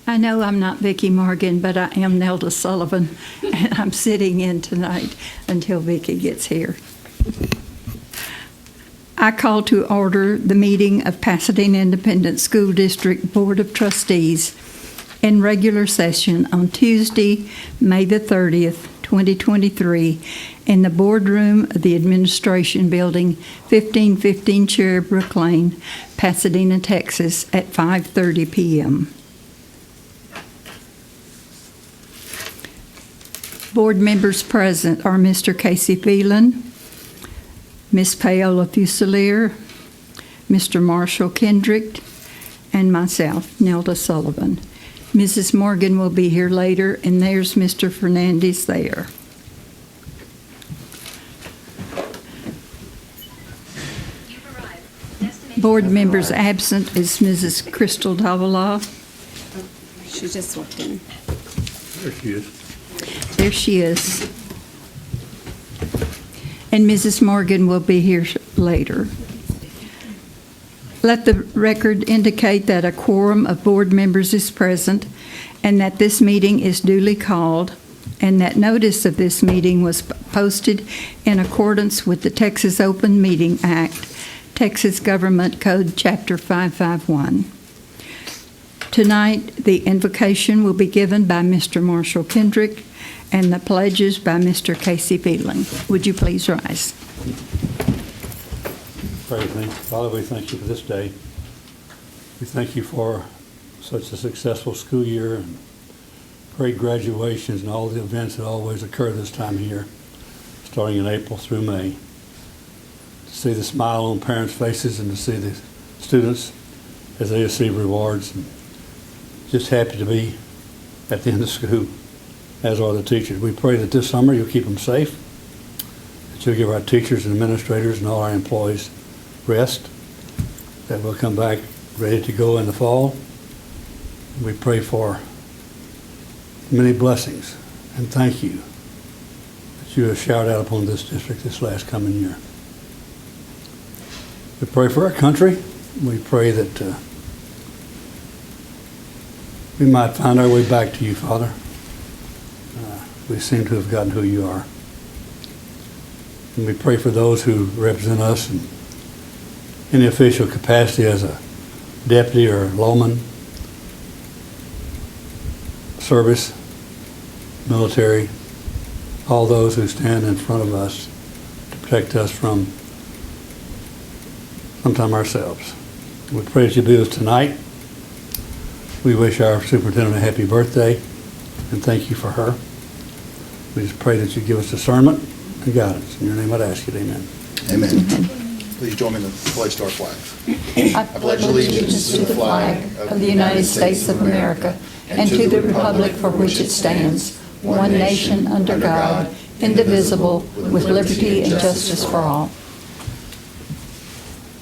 I know I'm not Vicki Morgan, but I am Nelda Sullivan, and I'm sitting in tonight until Vicki gets here. I call to order the meeting of Pasadena Independent School District Board of Trustees in regular session on Tuesday, May the 30th, 2023, in the boardroom of the Administration Building, 1515 Cherrybrook Lane, Pasadena, Texas, at 5:30 p.m. Board members present are Mr. Casey Phelan, Ms. Paola Fusilier, Mr. Marshall Kendrick, and myself, Nelda Sullivan. Mrs. Morgan will be here later, and there's Mr. Fernandez there. Board members absent is Mrs. Crystal Davila. She just walked in. There she is. There she is. And Mrs. Morgan will be here later. Let the record indicate that a quorum of board members is present and that this meeting is duly called and that notice of this meeting was posted in accordance with the Texas Open Meeting Act, Texas Government Code Chapter 551. Tonight, the invocation will be given by Mr. Marshall Kendrick and the pledges by Mr. Casey Phelan. Would you please rise? Praise me. Father, we thank you for this day. We thank you for such a successful school year and great graduations and all the events that always occur this time of year, starting in April through May. To see the smile on parents' faces and to see the students as they receive rewards. And just happy to be at the end of school, as are the teachers. We pray that this summer you'll keep them safe, that you'll give our teachers and administrators and all our employees rest, that we'll come back ready to go in the fall. We pray for many blessings and thank you that you have showered out upon this district this last coming year. We pray for our country. We pray that we might find our way back to you, Father. We seem to have gotten who you are. And we pray for those who represent us in any official capacity as a deputy or a lawman, service, military, all those who stand in front of us to protect us from sometime ourselves. We pray that you be with us tonight. We wish our superintendent a happy birthday and thank you for her. We just pray that you give us discernment and guidance. In your name I'd ask you, amen. Amen. Please join me in the pledge to our flag. I pledge allegiance to the flag of the United States of America and to the republic for which it stands, one nation under God, indivisible, with liberty and justice for all.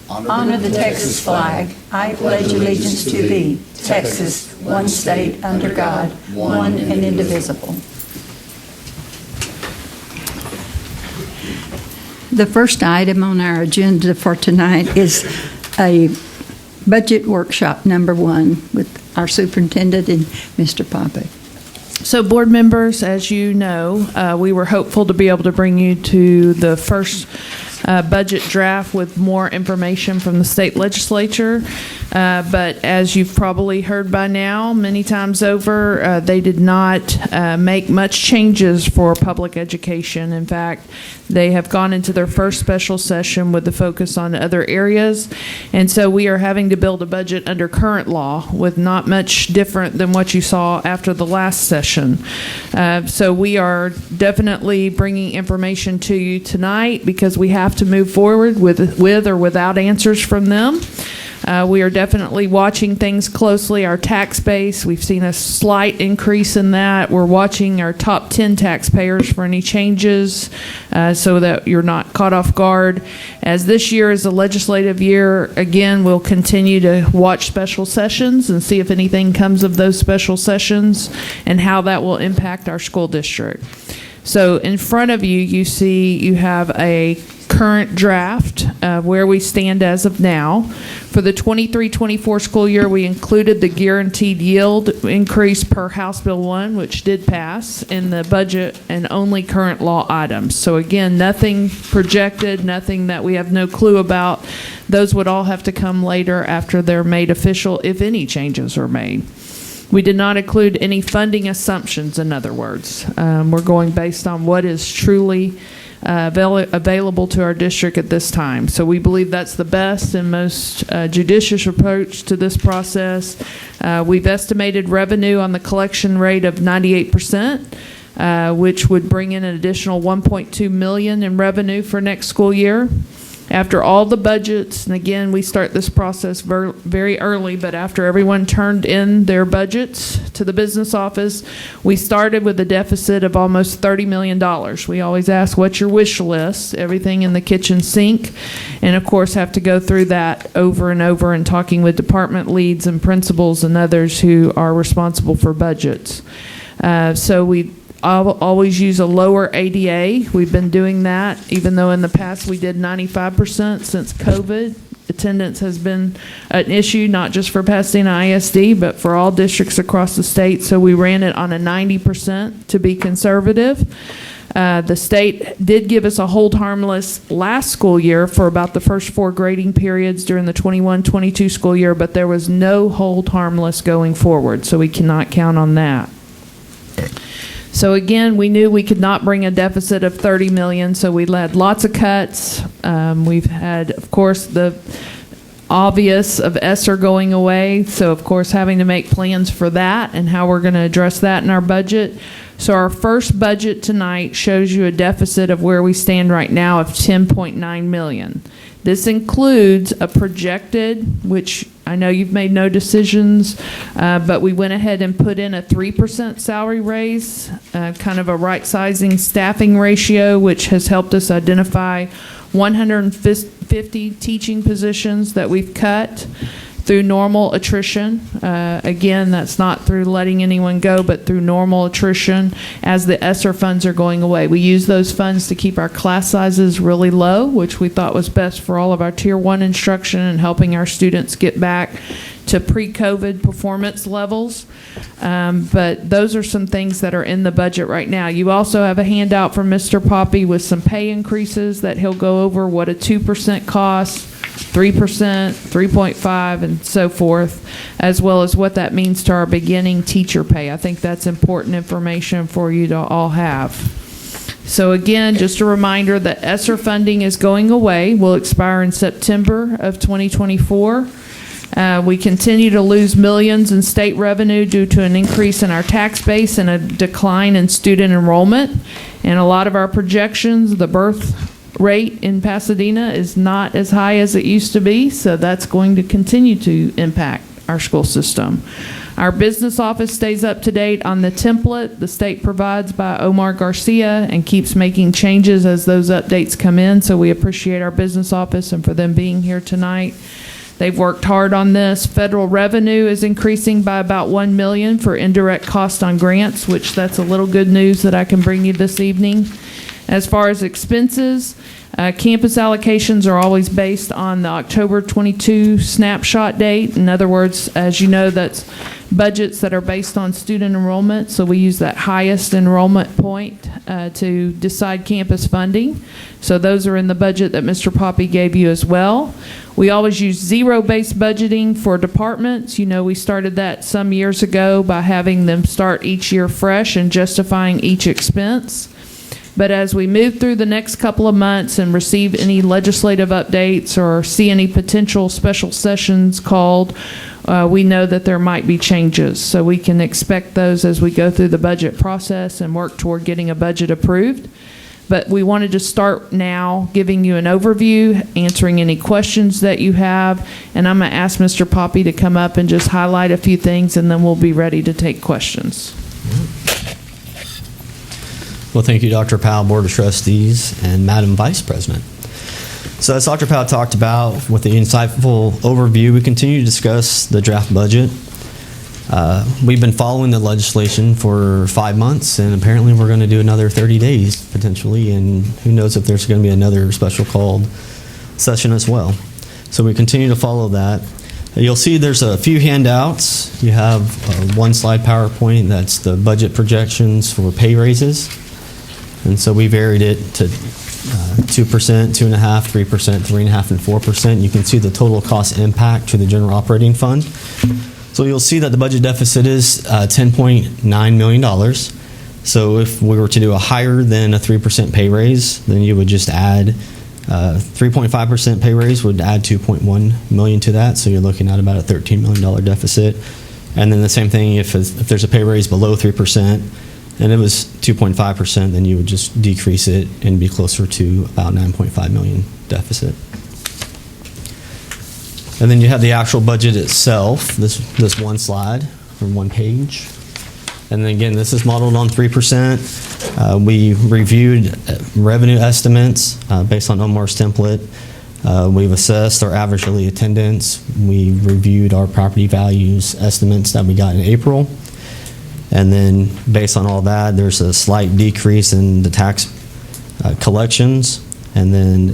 Honor the Texas flag. I pledge allegiance to thee, Texas, one state under God, one and indivisible. The first item on our agenda for tonight is a budget workshop number 1 with our superintendent and Mr. Poppe. So board members, as you know, we were hopeful to be able to bring you to the first budget draft with more information from the state legislature. But as you've probably heard by now, many times over, they did not make much changes for public education. In fact, they have gone into their first special session with the focus on other areas. And so we are having to build a budget under current law with not much different than what you saw after the last session. So we are definitely bringing information to you tonight because we have to move forward with or without answers from them. We are definitely watching things closely. Our tax base, we've seen a slight increase in that. We're watching our top 10 taxpayers for any changes so that you're not caught off guard. As this year is a legislative year, again, we'll continue to watch special sessions and see if anything comes of those special sessions and how that will impact our school district. So in front of you, you see you have a current draft, where we stand as of now. For the 23-24 school year, we included the guaranteed yield increase per House Bill 1, which did pass in the budget, and only current law items. So again, nothing projected, nothing that we have no clue about. Those would all have to come later after they're made official, if any changes are made. We did not include any funding assumptions, in other words. We're going based on what is truly available to our district at this time. So we believe that's the best and most judicious approach to this process. We've estimated revenue on the collection rate of 98%, which would bring in an additional $1.2 million in revenue for next school year. After all the budgets, and again, we start this process very early, but after everyone turned in their budgets to the business office, we started with a deficit of almost $30 million. We always ask, what's your wish list? Everything in the kitchen sink. And of course, have to go through that over and over and talking with department leads and principals and others who are responsible for budgets. So we I'll always use a lower ADA. We've been doing that, even though in the past we did 95% since COVID. Attendance has been an issue, not just for Pasadena ISD, but for all districts across the state. So we ran it on a 90% to be conservative. The state did give us a hold harmless last school year for about the first 4 grading periods during the 21-22 school year, but there was no hold harmless going forward, so we cannot count on that. So again, we knew we could not bring a deficit of $30 million, so we had lots of cuts. We've had, of course, the obvious of ESSER going away, so of course having to make plans for that and how we're going to address that in our budget. So our first budget tonight shows you a deficit of where we stand right now of $10.9 million. This includes a projected, which I know you've made no decisions, but we went ahead and put in a 3% salary raise, kind of a right-sizing staffing ratio, which has helped us identify 150 teaching positions that we've cut through normal attrition. Again, that's not through letting anyone go, but through normal attrition as the ESSER funds are going away. We use those funds to keep our class sizes really low, which we thought was best for all of our Tier 1 instruction and helping our students get back to pre-COVID performance levels. But those are some things that are in the budget right now. You also have a handout from Mr. Poppy with some pay increases that he'll go over what a 2% costs, 3%, 3.5%, and so forth, as well as what that means to our beginning teacher pay. I think that's important information for you to all have. So again, just a reminder that ESSER funding is going away, will expire in September of 2024. We continue to lose millions in state revenue due to an increase in our tax base and a decline in student enrollment. And a lot of our projections, the birth rate in Pasadena is not as high as it used to be, so that's going to continue to impact our school system. Our business office stays up to date on the template the state provides by Omar Garcia and keeps making changes as those updates come in, so we appreciate our business office and for them being here tonight. They've worked hard on this. Federal revenue is increasing by about $1 million for indirect cost on grants, which that's a little good news that I can bring you this evening. As far as expenses, campus allocations are always based on the October 22 snapshot date. In other words, as you know, that's budgets that are based on student enrollment, so we use that highest enrollment point to decide campus funding. So those are in the budget that Mr. Poppy gave you as well. We always use zero-based budgeting for departments. You know, we started that some years ago by having them start each year fresh and justifying each expense. But as we move through the next couple of months and receive any legislative updates or see any potential special sessions called, we know that there might be changes. So we can expect those as we go through the budget process and work toward getting a budget approved. But we wanted to start now giving you an overview, answering any questions that you have. And I'm going to ask Mr. Poppy to come up and just highlight a few things, and then we'll be ready to take questions. Well, thank you, Dr. Powell, Board of Trustees, and Madam Vice President. So as Dr. Powell talked about with the insightful overview, we continue to discuss the draft budget. We've been following the legislation for 5 months, and apparently we're going to do another 30 days potentially, and who knows if there's going to be another special called session as well. So we continue to follow that. You'll see there's a few handouts. You have one slide PowerPoint that's the budget projections for pay raises. And so we varied it to 2%, 2.5%, 3%, 3.5%, and 4%. You can see the total cost impact to the general operating fund. So you'll see that the budget deficit is $10.9 million. So if we were to do a higher than a 3% pay raise, then you would just add 3.5% pay raise would add $2.1 million to that. So you're looking at about a $13 million deficit. And then the same thing if there's a pay raise below 3%, and it was 2.5%, then you would just decrease it and be closer to about 9.5 million deficit. And then you have the actual budget itself, this one slide from one page. And then again, this is modeled on 3%. We reviewed revenue estimates based on Omar's template. We've assessed our average daily attendance. We reviewed our property values estimates that we got in April. And then based on all that, there's a slight decrease in the tax collections. And then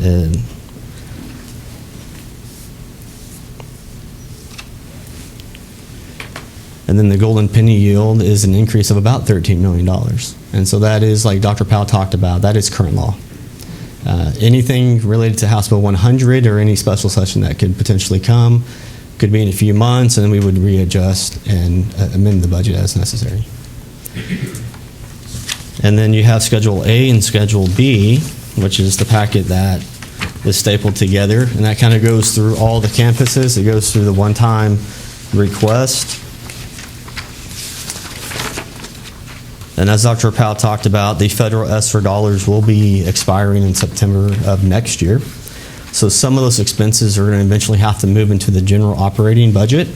the golden penny yield is an increase of about $13 million. And so that is, like Dr. Powell talked about, that is current law. Anything related to House Bill 100 or any special session that could potentially come could be in a few months, and then we would readjust and amend the budget as necessary. And then you have Schedule A and Schedule B, which is the packet that is stapled together, and that kind of goes through all the campuses. It goes through the one-time request. And as Dr. Powell talked about, the federal ESSER dollars will be expiring in September of next year. So some of those expenses are going to eventually have to move into the general operating budget.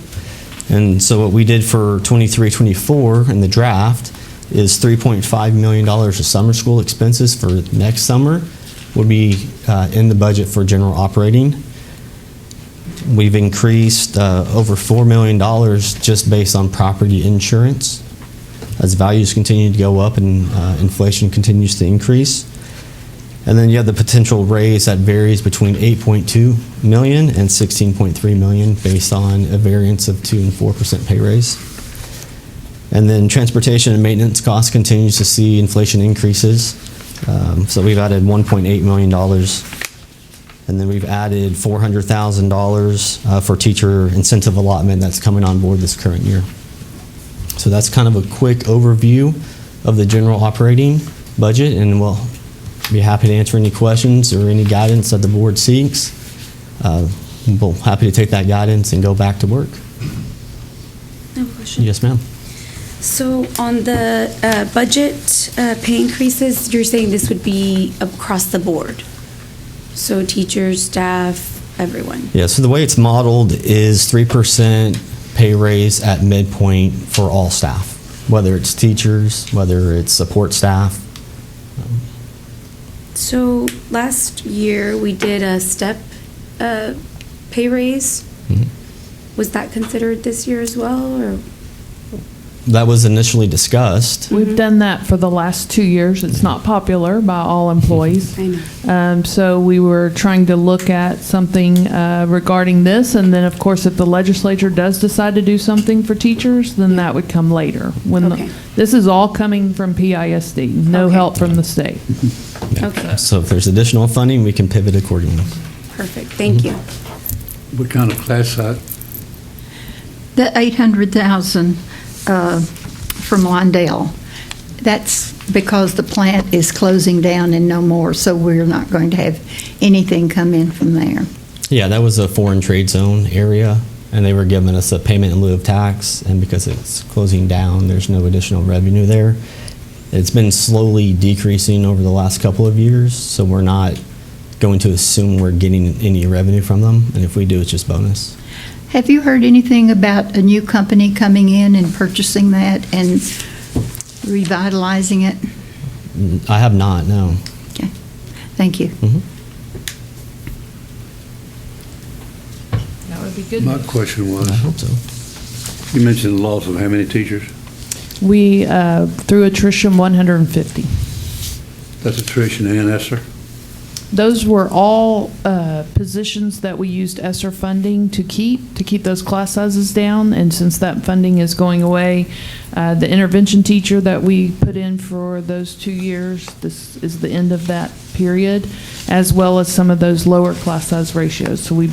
And so what we did for 23-24 in the draft is $3.5 million of summer school expenses for next summer would be in the budget for general operating. We've increased over $4 million just based on property insurance as values continue to go up and inflation continues to increase. And then you have the potential raise that varies between $8.2 million and $16.3 million based on a variance of 2% and 4% pay raise. And then transportation and maintenance costs continues to see inflation increases. So we've added $1.8 million. And then we've added $400,000 for teacher incentive allotment that's coming on board this current year. So that's kind of a quick overview of the general operating budget, and we'll be happy to answer any questions or any guidance that the board seeks. We're happy to take that guidance and go back to work. I have a question. Yes, ma'am. So on the budget pay increases, you're saying this would be across the board? So teachers, staff, everyone? Yeah, so the way it's modeled is 3% pay raise at midpoint for all staff, whether it's teachers, whether it's support staff. So last year, we did a step pay raise. Mm-hmm. Was that considered this year as well, or? That was initially discussed. We've done that for the last 2 years. It's not popular by all employees. I know. So we were trying to look at something regarding this, and then, of course, if the legislature does decide to do something for teachers, then that would come later. Okay. This is all coming from PISD, no Okay. help from the state. Yeah. Okay. So if there's additional funding, we can pivot accordingly. Perfect, thank you. What kind of class size? The 800,000 from Lindale, that's because the plant is closing down and no more, so we're not going to have anything come in from there. Yeah, that was a foreign trade zone area, and they were giving us a payment in lieu of tax, and because it's closing down, there's no additional revenue there. It's been slowly decreasing over the last couple of years, so we're not going to assume we're getting any revenue from them, and if we do, it's just bonus. Have you heard anything about a new company coming in and purchasing that and revitalizing it? I have not, no. Okay, thank you. Mhm. That would be good. My question was, I hope so. You mentioned the loss of how many teachers? We, through attrition, 150. That's attrition and ESSER? Those were all positions that we used ESSER funding to keep those class sizes down. And since that funding is going away, the intervention teacher that we put in for those 2 years, this is the end of that period, as well as some of those lower class size ratios. So we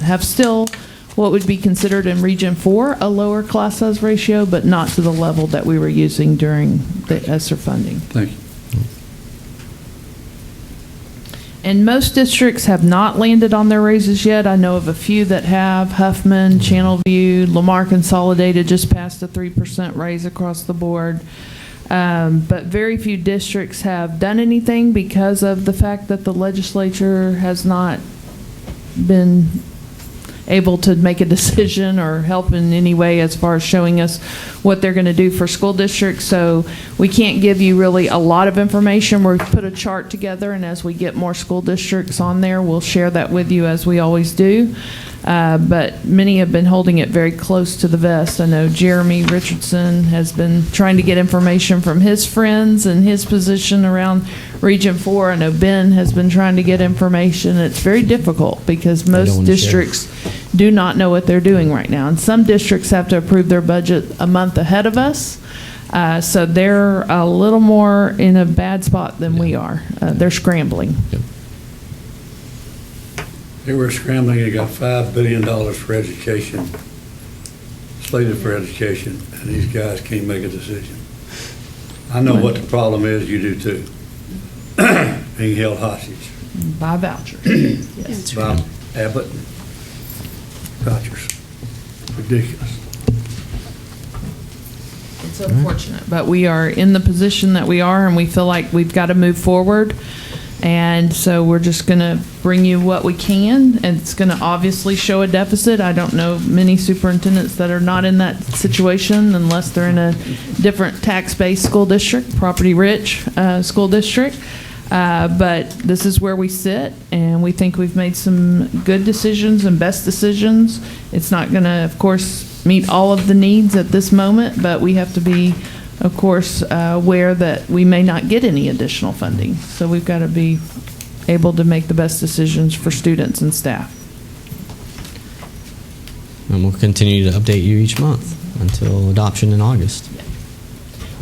have still what would be considered in Region 4 a lower class size ratio, but not to the level that we were using during the ESSER funding. Thank you. And most districts have not landed on their raises yet. I know of a few that have. Huffman, Channelview, Lamar Consolidated just passed a 3% raise across the board. But very few districts have done anything because of the fact that the legislature has not been able to make a decision or help in any way as far as showing us what they're going to do for school districts. So we can't give you really a lot of information. We've put a chart together, and as we get more school districts on there, we'll share that with you as we always do. But many have been holding it very close to the vest. I know Jeremy Richardson has been trying to get information from his friends and his position around Region 4. I know Ben has been trying to get information. It's very difficult because most districts do not know what they're doing right now. And some districts have to approve their budget a month ahead of us. So they're a little more in a bad spot than we are. They're scrambling. They were scrambling, they got $5 billion for education, slated for education, and these guys can't make a decision. I know what the problem is, you do too. Being held hostage By voucher. Yes. by Abbott and vouchers. Ridiculous. It's unfortunate, but we are in the position that we are, and we feel like we've got to move forward. And so we're just going to bring you what we can, and it's going to obviously show a deficit. I don't know many superintendents that are not in that situation unless they're in a different tax-based school district, property-rich school district. But this is where we sit, and we think we've made some good decisions and best decisions. It's not going to, of course, meet all of the needs at this moment, but we have to be, of course, aware that we may not get any additional funding. So we've got to be able to make the best decisions for students and staff. And we'll continue to update you each month until adoption in August.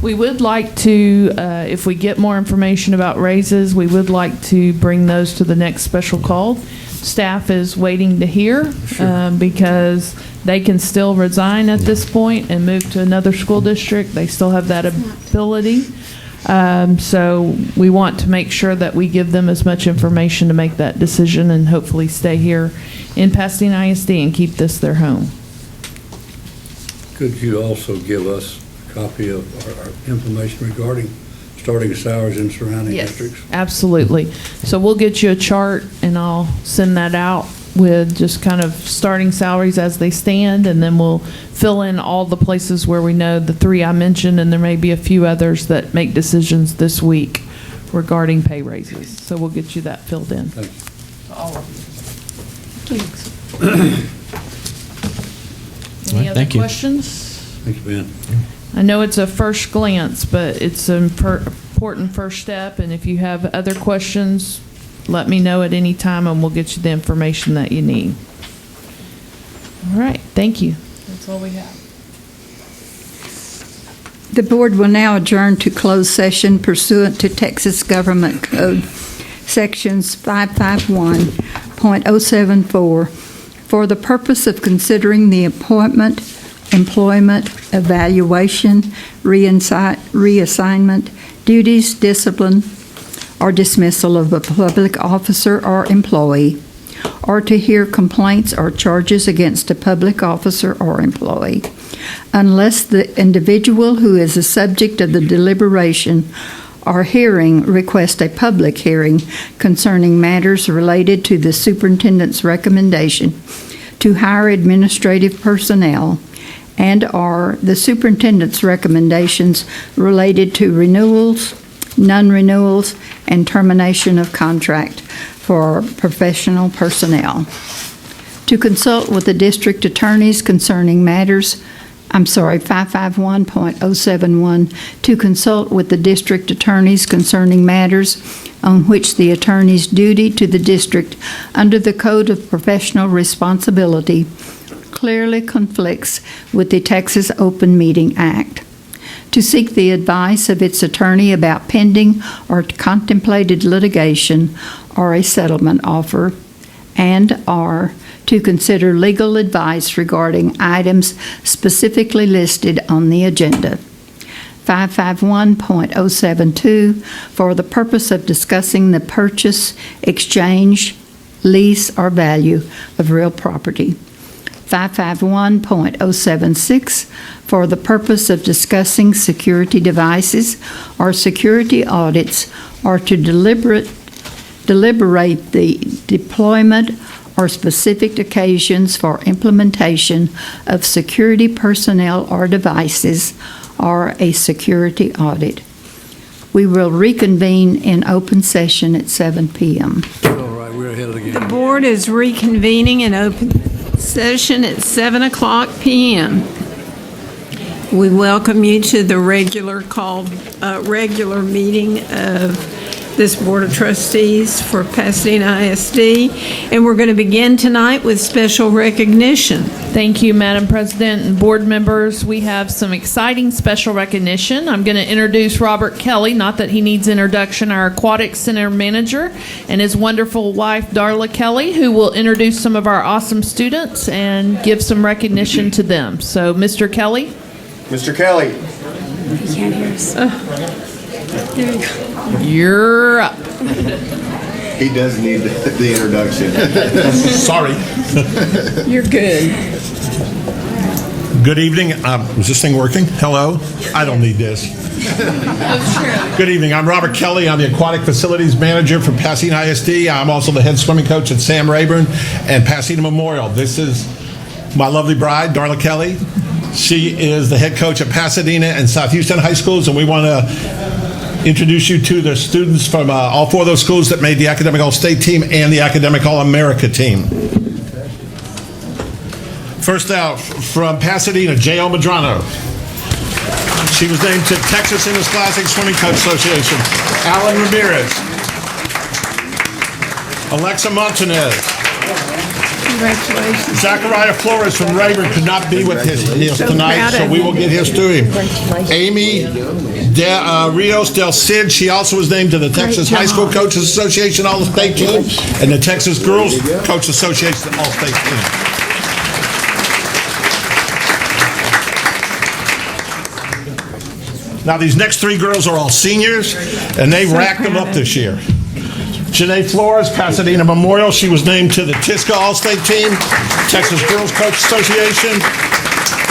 We would like to, if we get more information about raises, we would like to bring those to the next special call. Staff is waiting to hear because they can still resign at this point and move to another school district. They still have that ability. So we want to make sure that we give them as much information to make that decision and hopefully stay here in Pasadena ISD and keep this their home. Could you also give us a copy of our information regarding starting salaries in surrounding districts? Absolutely. So we'll get you a chart, and I'll send that out with just kind of starting salaries as they stand, and then we'll fill in all the places where we know the 3 I mentioned, and there may be a few others that make decisions this week regarding pay raises. So we'll get you that filled in. Thank you. All of you. Any other Thank you. questions? Thank you, Ben. I know it's a first glance, but it's an important first step, and if you have other questions, let me know at any time, and we'll get you the information that you need. All right, thank you. That's all we have. The board will now adjourn to closed session pursuant to Texas Government Code Sections 551.074 for the purpose of considering the appointment, employment, evaluation, reassignment, duties, discipline, or dismissal of a public officer or employee, or to hear complaints or charges against a public officer or employee, unless the individual who is the subject of the deliberation or hearing requests a public hearing concerning matters related to the superintendent's recommendation to hire administrative personnel, and or the superintendent's recommendations related to renewals, non-renewals, and termination of contract for professional personnel. To consult with the district attorneys concerning matters 551.071, to consult with the district attorneys concerning matters on which the attorney's duty to the district under the Code of Professional Responsibility clearly conflicts with the Texas Open Meeting Act, to seek the advice of its attorney about pending or contemplated litigation or a settlement offer, and/or to consider legal advice regarding items specifically listed on the agenda. 551.072, for the purpose of discussing the purchase, exchange, lease, or value of real property. 551.076, for the purpose of discussing security devices or security audits, or to deliberate the deployment or specific occasions for implementation of security personnel or devices, or a security audit. We will reconvene in open session at 7 p.m. All right, we're ahead of the game. The board is reconvening in open session at 7 o'clock p.m. We welcome you to the regular meeting of this Board of Trustees for Pasadena ISD, and we're going to begin tonight with special recognition. Thank you, Madam President and board members. We have some exciting special recognition. I'm going to introduce Robert Kelly, not that he needs introduction, our Aquatic Center manager, and his wonderful wife, Darla Kelly, who will introduce some of our awesome students and give some recognition to them. So, Mr. Kelly. Mr. Kelly. He can't hear us. There you go. You're up. He does need the introduction. Sorry. You're good. Good evening. Is this thing working? Hello? I don't need this. Good evening. I'm Robert Kelly. I'm the Aquatic Facilities Manager for Pasadena ISD. I'm also the head swimming coach at Sam Rayburn and Pasadena Memorial. This is my lovely bride, Darla Kelly. She is the head coach at Pasadena and South Houston High Schools, and we want to introduce you to the students from all four of those schools that made the Academic All-State team and the Academic All-America team. First out, from Pasadena, J.O. Madrano. She was named to Texas Interscholastic Swimming Coach Association. Alan Ramirez. Alexa Montanez. Congratulations. Zachariah Flores from Rayburn could not be with us tonight, so we will get his to him. Amy Rios Del Cid, she also was named to the Texas High School Coaches Association All-State Team and the Texas Girls Coach Association All-State Team. Now, these next three girls are all seniors, and they racked them up this year. Janae Flores, Pasadena Memorial. She was named to the TISCA All-State Team, Texas Girls Coach Association,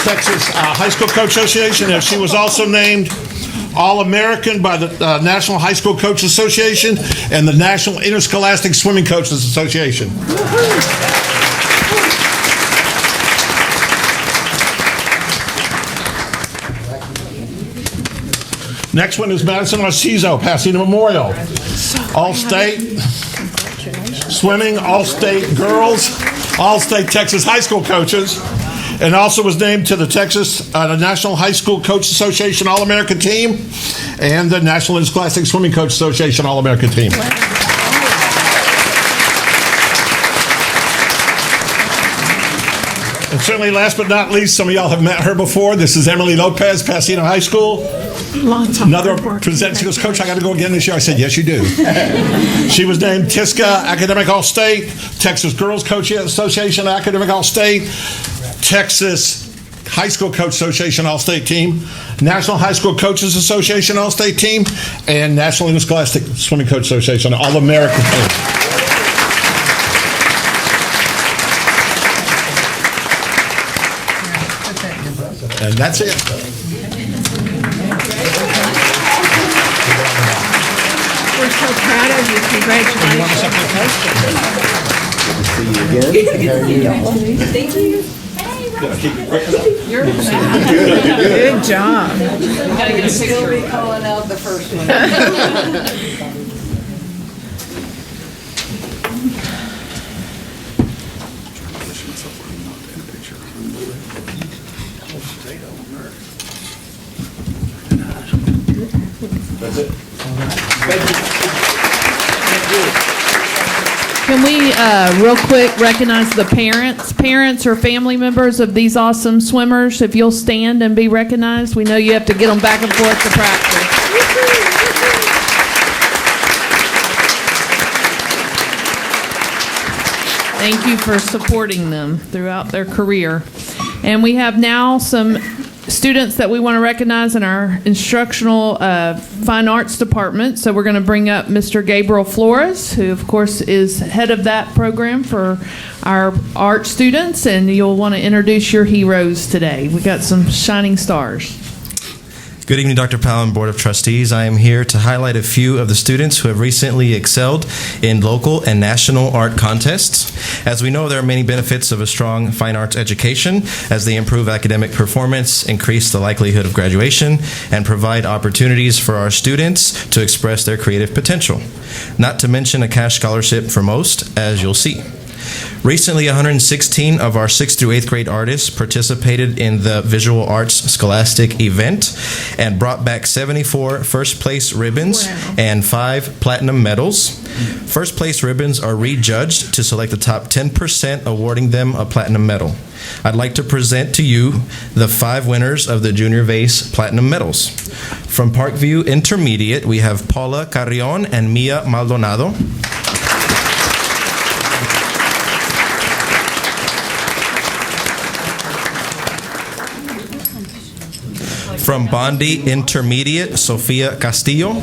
Texas High School Coach Association, and she was also named All-American by the National High School Coach Association and the National Interscholastic Swimming Coaches Association. Next one is Madison Narciso, Pasadena Memorial. All-State swimming, All-State girls, All-State Texas high school coaches, and also was named to the Texas National High School Coach Association All-American team and the National Interscholastic Swimming Coach Association All-American team. And certainly, last but not least, some of y'all have met her before. This is Emily Lopez, Pasadena High School. Another present. She goes, Coach, I got to go again this year. I said, yes, you do. She was named TISCA Academic All-State, Texas Girls Coach Association Academic All-State, Texas High School Coach Association All-State Team, National High School Coaches Association All-State Team, and National Interscholastic Swimming Coach Association All-American Team. And that's it. We're so proud of you. Congratulations. Thank you. Good job. Still be calling out the first one. That's it. Can we, real quick, recognize the parents or family members of these awesome swimmers? If you'll stand and be recognized. We know you have to get them back and forth to practice. Thank you for supporting them throughout their career. And we have now some students that we want to recognize in our instructional fine arts department. So we're going to bring up Mr. Gabriel Flores, who of course is head of that program for our art students, and you'll want to introduce your heroes today. We got some shining stars. Good evening, Dr. Powell and Board of Trustees. I am here to highlight a few of the students who have recently excelled in local and national art contests. As we know, there are many benefits of a strong fine arts education as they improve academic performance, increase the likelihood of graduation, and provide opportunities for our students to express their creative potential. Not to mention a cash scholarship for most, as you'll see. Recently, 116 of our 6th through 8th grade artists participated in the Visual Arts Scholastic event and brought back 74 first place ribbons and 5 platinum medals. First place ribbons are rejudged to select the top 10%, awarding them a platinum medal. I'd like to present to you the 5 winners of the Junior Vase Platinum Medals. From Parkview Intermediate, we have Paula Carrion and Mia Maldonado. From Bondi Intermediate, Sofia Castillo.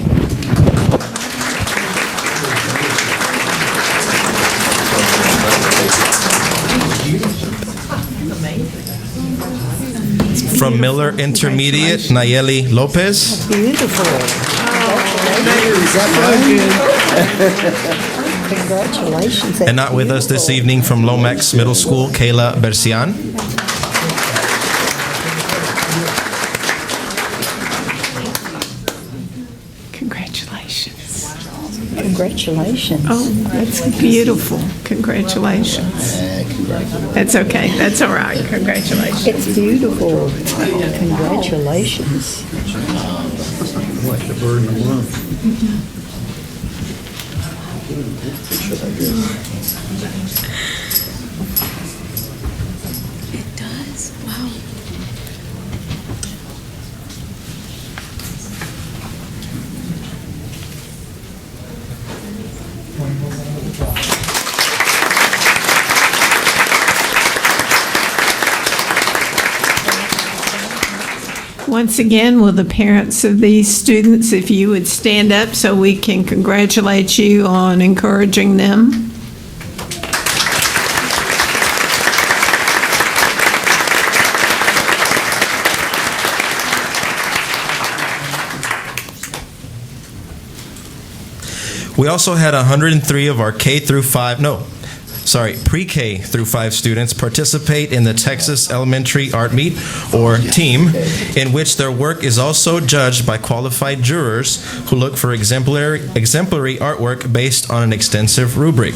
From Miller Intermediate, Nayeli Lopez. Beautiful. Congratulations. And not with us this evening from Lomax Middle School, Kayla Bercian. Congratulations. Oh, that's beautiful. Congratulations. That's okay. That's all right. Congratulations. It's beautiful. Congratulations. Like the bird in the bloom. It does. Wow. Once again, will the parents of these students, if you would stand up so we can congratulate you on encouraging them. We also had 103 of our pre-K through 5 students participate in the Texas Elementary Art Meet, or TEAM, in which their work is also judged by qualified jurors who look for exemplary artwork based on an extensive rubric.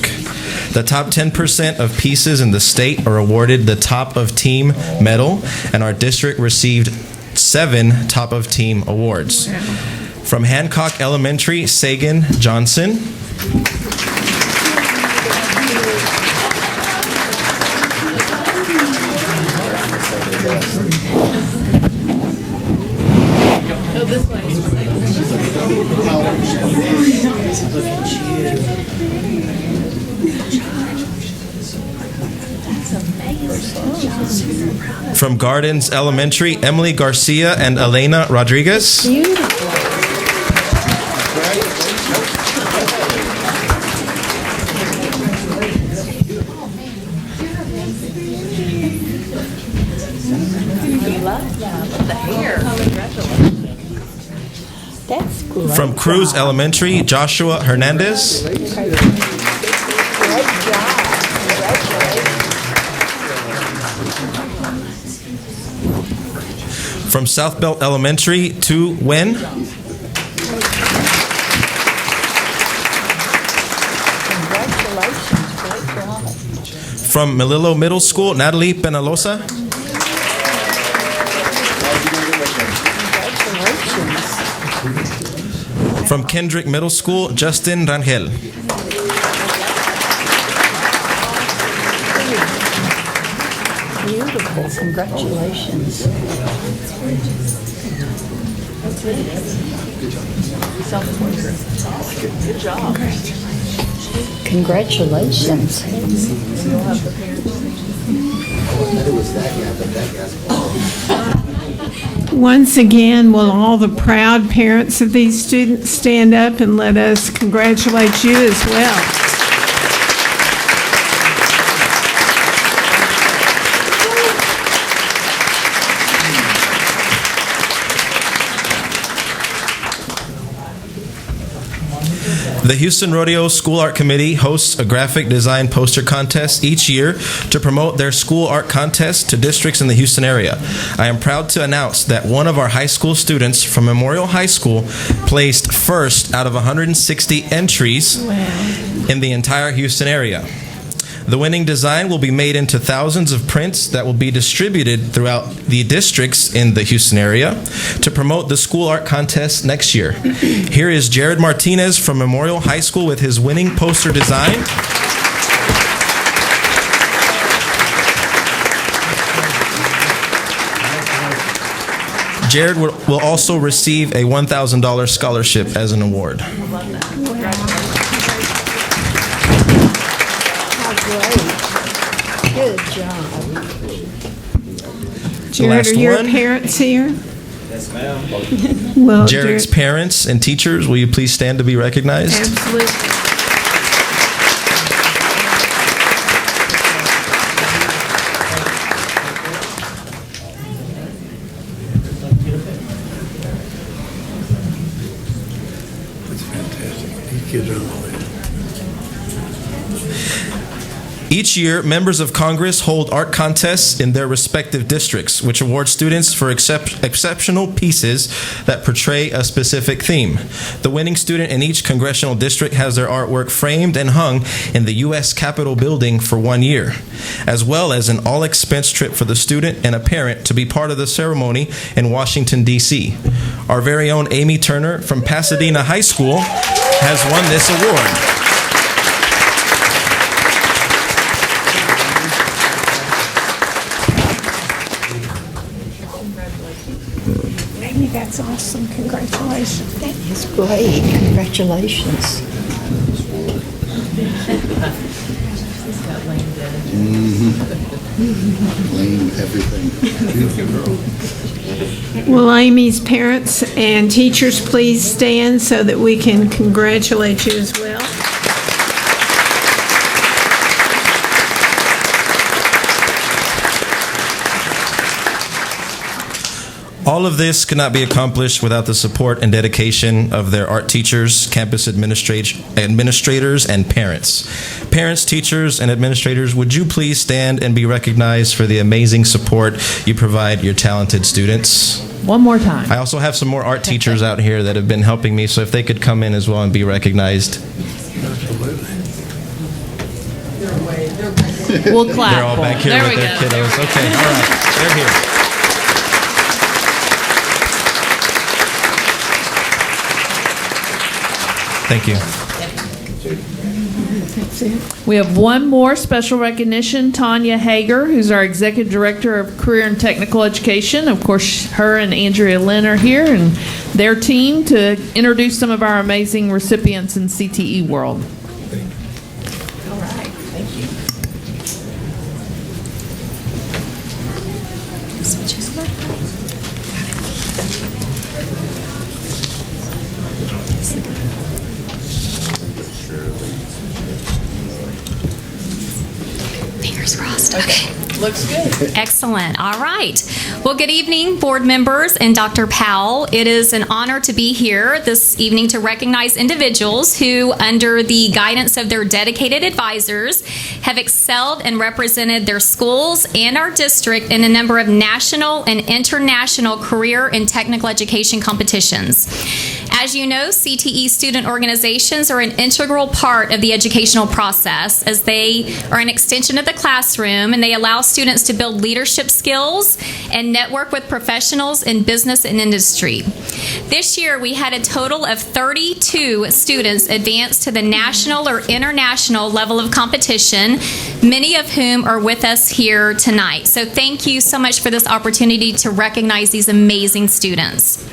The top 10% of pieces in the state are awarded the Top of Team medal, and our district received 7 Top of Team awards. From Hancock Elementary, Sagan Johnson. From Gardens Elementary, Emily Garcia and Elena Rodriguez. That's great. From Cruz Elementary, Joshua Hernandez. From South Belt Elementary, Tu Wen. From Melillo Middle School, Natalie Penalosa. Congratulations. From Kendrick Middle School, Justin Rangel. Beautiful. Congratulations. Good job. Congratulations. Once again, will all the proud parents of these students stand up and let us congratulate you as well? The Houston Rodeo School Art Committee hosts a graphic design poster contest each year to promote their school art contest to districts in the Houston area. I am proud to announce that one of our high school students from Memorial High School placed first out of 160 entries in the entire Houston area. The winning design will be made into thousands of prints that will be distributed throughout the districts in the Houston area to promote the school art contest next year. Here is Jared Martinez from Memorial High School with his winning poster design. Jared will also receive a $1,000 scholarship as an award. Good job. Jared, are your parents here? Yes, ma'am. Well, Jared's parents and teachers, will you please stand to be recognized? Absolutely. That's fantastic. These kids are unbelievable. Each year, members of Congress hold art contests in their respective districts, which award students for exceptional pieces that portray a specific theme. The winning student in each congressional district has their artwork framed and hung in the U.S. Capitol building for 1 year, as well as an all-expense trip for the student and a parent to be part of the ceremony in Washington, D.C. Our very own Amy Turner from Pasadena High School has won this award. That's awesome. Congratulations. That is great. Congratulations. Lane, everything. Will Amy's parents and teachers please stand so that we can congratulate you as well? All of this could not be accomplished without the support and dedication of their art teachers, campus administrators, and parents. Parents, teachers, and administrators, would you please stand and be recognized for the amazing support you provide your talented students? One more time. I also have some more art teachers out here that have been helping me, so if they could come in as well and be recognized. We'll clap. They're all back here There with we their go. kiddos. Okay, all right. They're here. Thank you. We have one more special recognition, Tanya Hager, who's our Executive Director of Career and Technical Education. Of course, her and Andrea Lynn are here and their team to introduce some of our amazing recipients in CTE world. All right. Thank you. Fingers crossed. Okay. Looks good. Excellent. All right. Well, good evening, board members and Dr. Powell. It is an honor to be here this evening to recognize individuals who, under the guidance of their dedicated advisors, have excelled and represented their schools and our district in a number of national and international career and technical education competitions. As you know, CTE student organizations are an integral part of the educational process as they are an extension of the classroom and they allow students to build leadership skills and network with professionals in business and industry. This year, we had a total of 32 students advance to the national or international level of competition, many of whom are with us here tonight. So thank you so much for this opportunity to recognize these amazing students.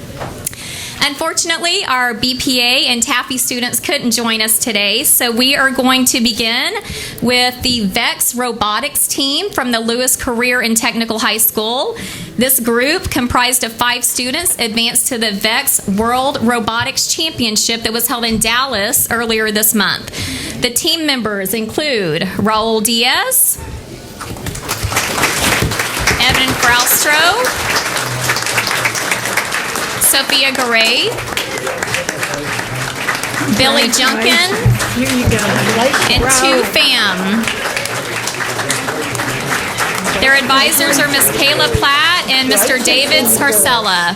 Unfortunately, our BPA and TAFE students couldn't join us today, so we are going to begin with the VEX robotics team from the Lewis Career and Technical High School. This group, comprised of 5 students, advanced to the VEX World Robotics Championship that was held in Dallas earlier this month. The team members include Raul Diaz, Evan Fraustro, Sophia Garay, Billy Junkin, and Tu Pham. Their advisors are Ms. Kayla Platt and Mr. David Scarcella,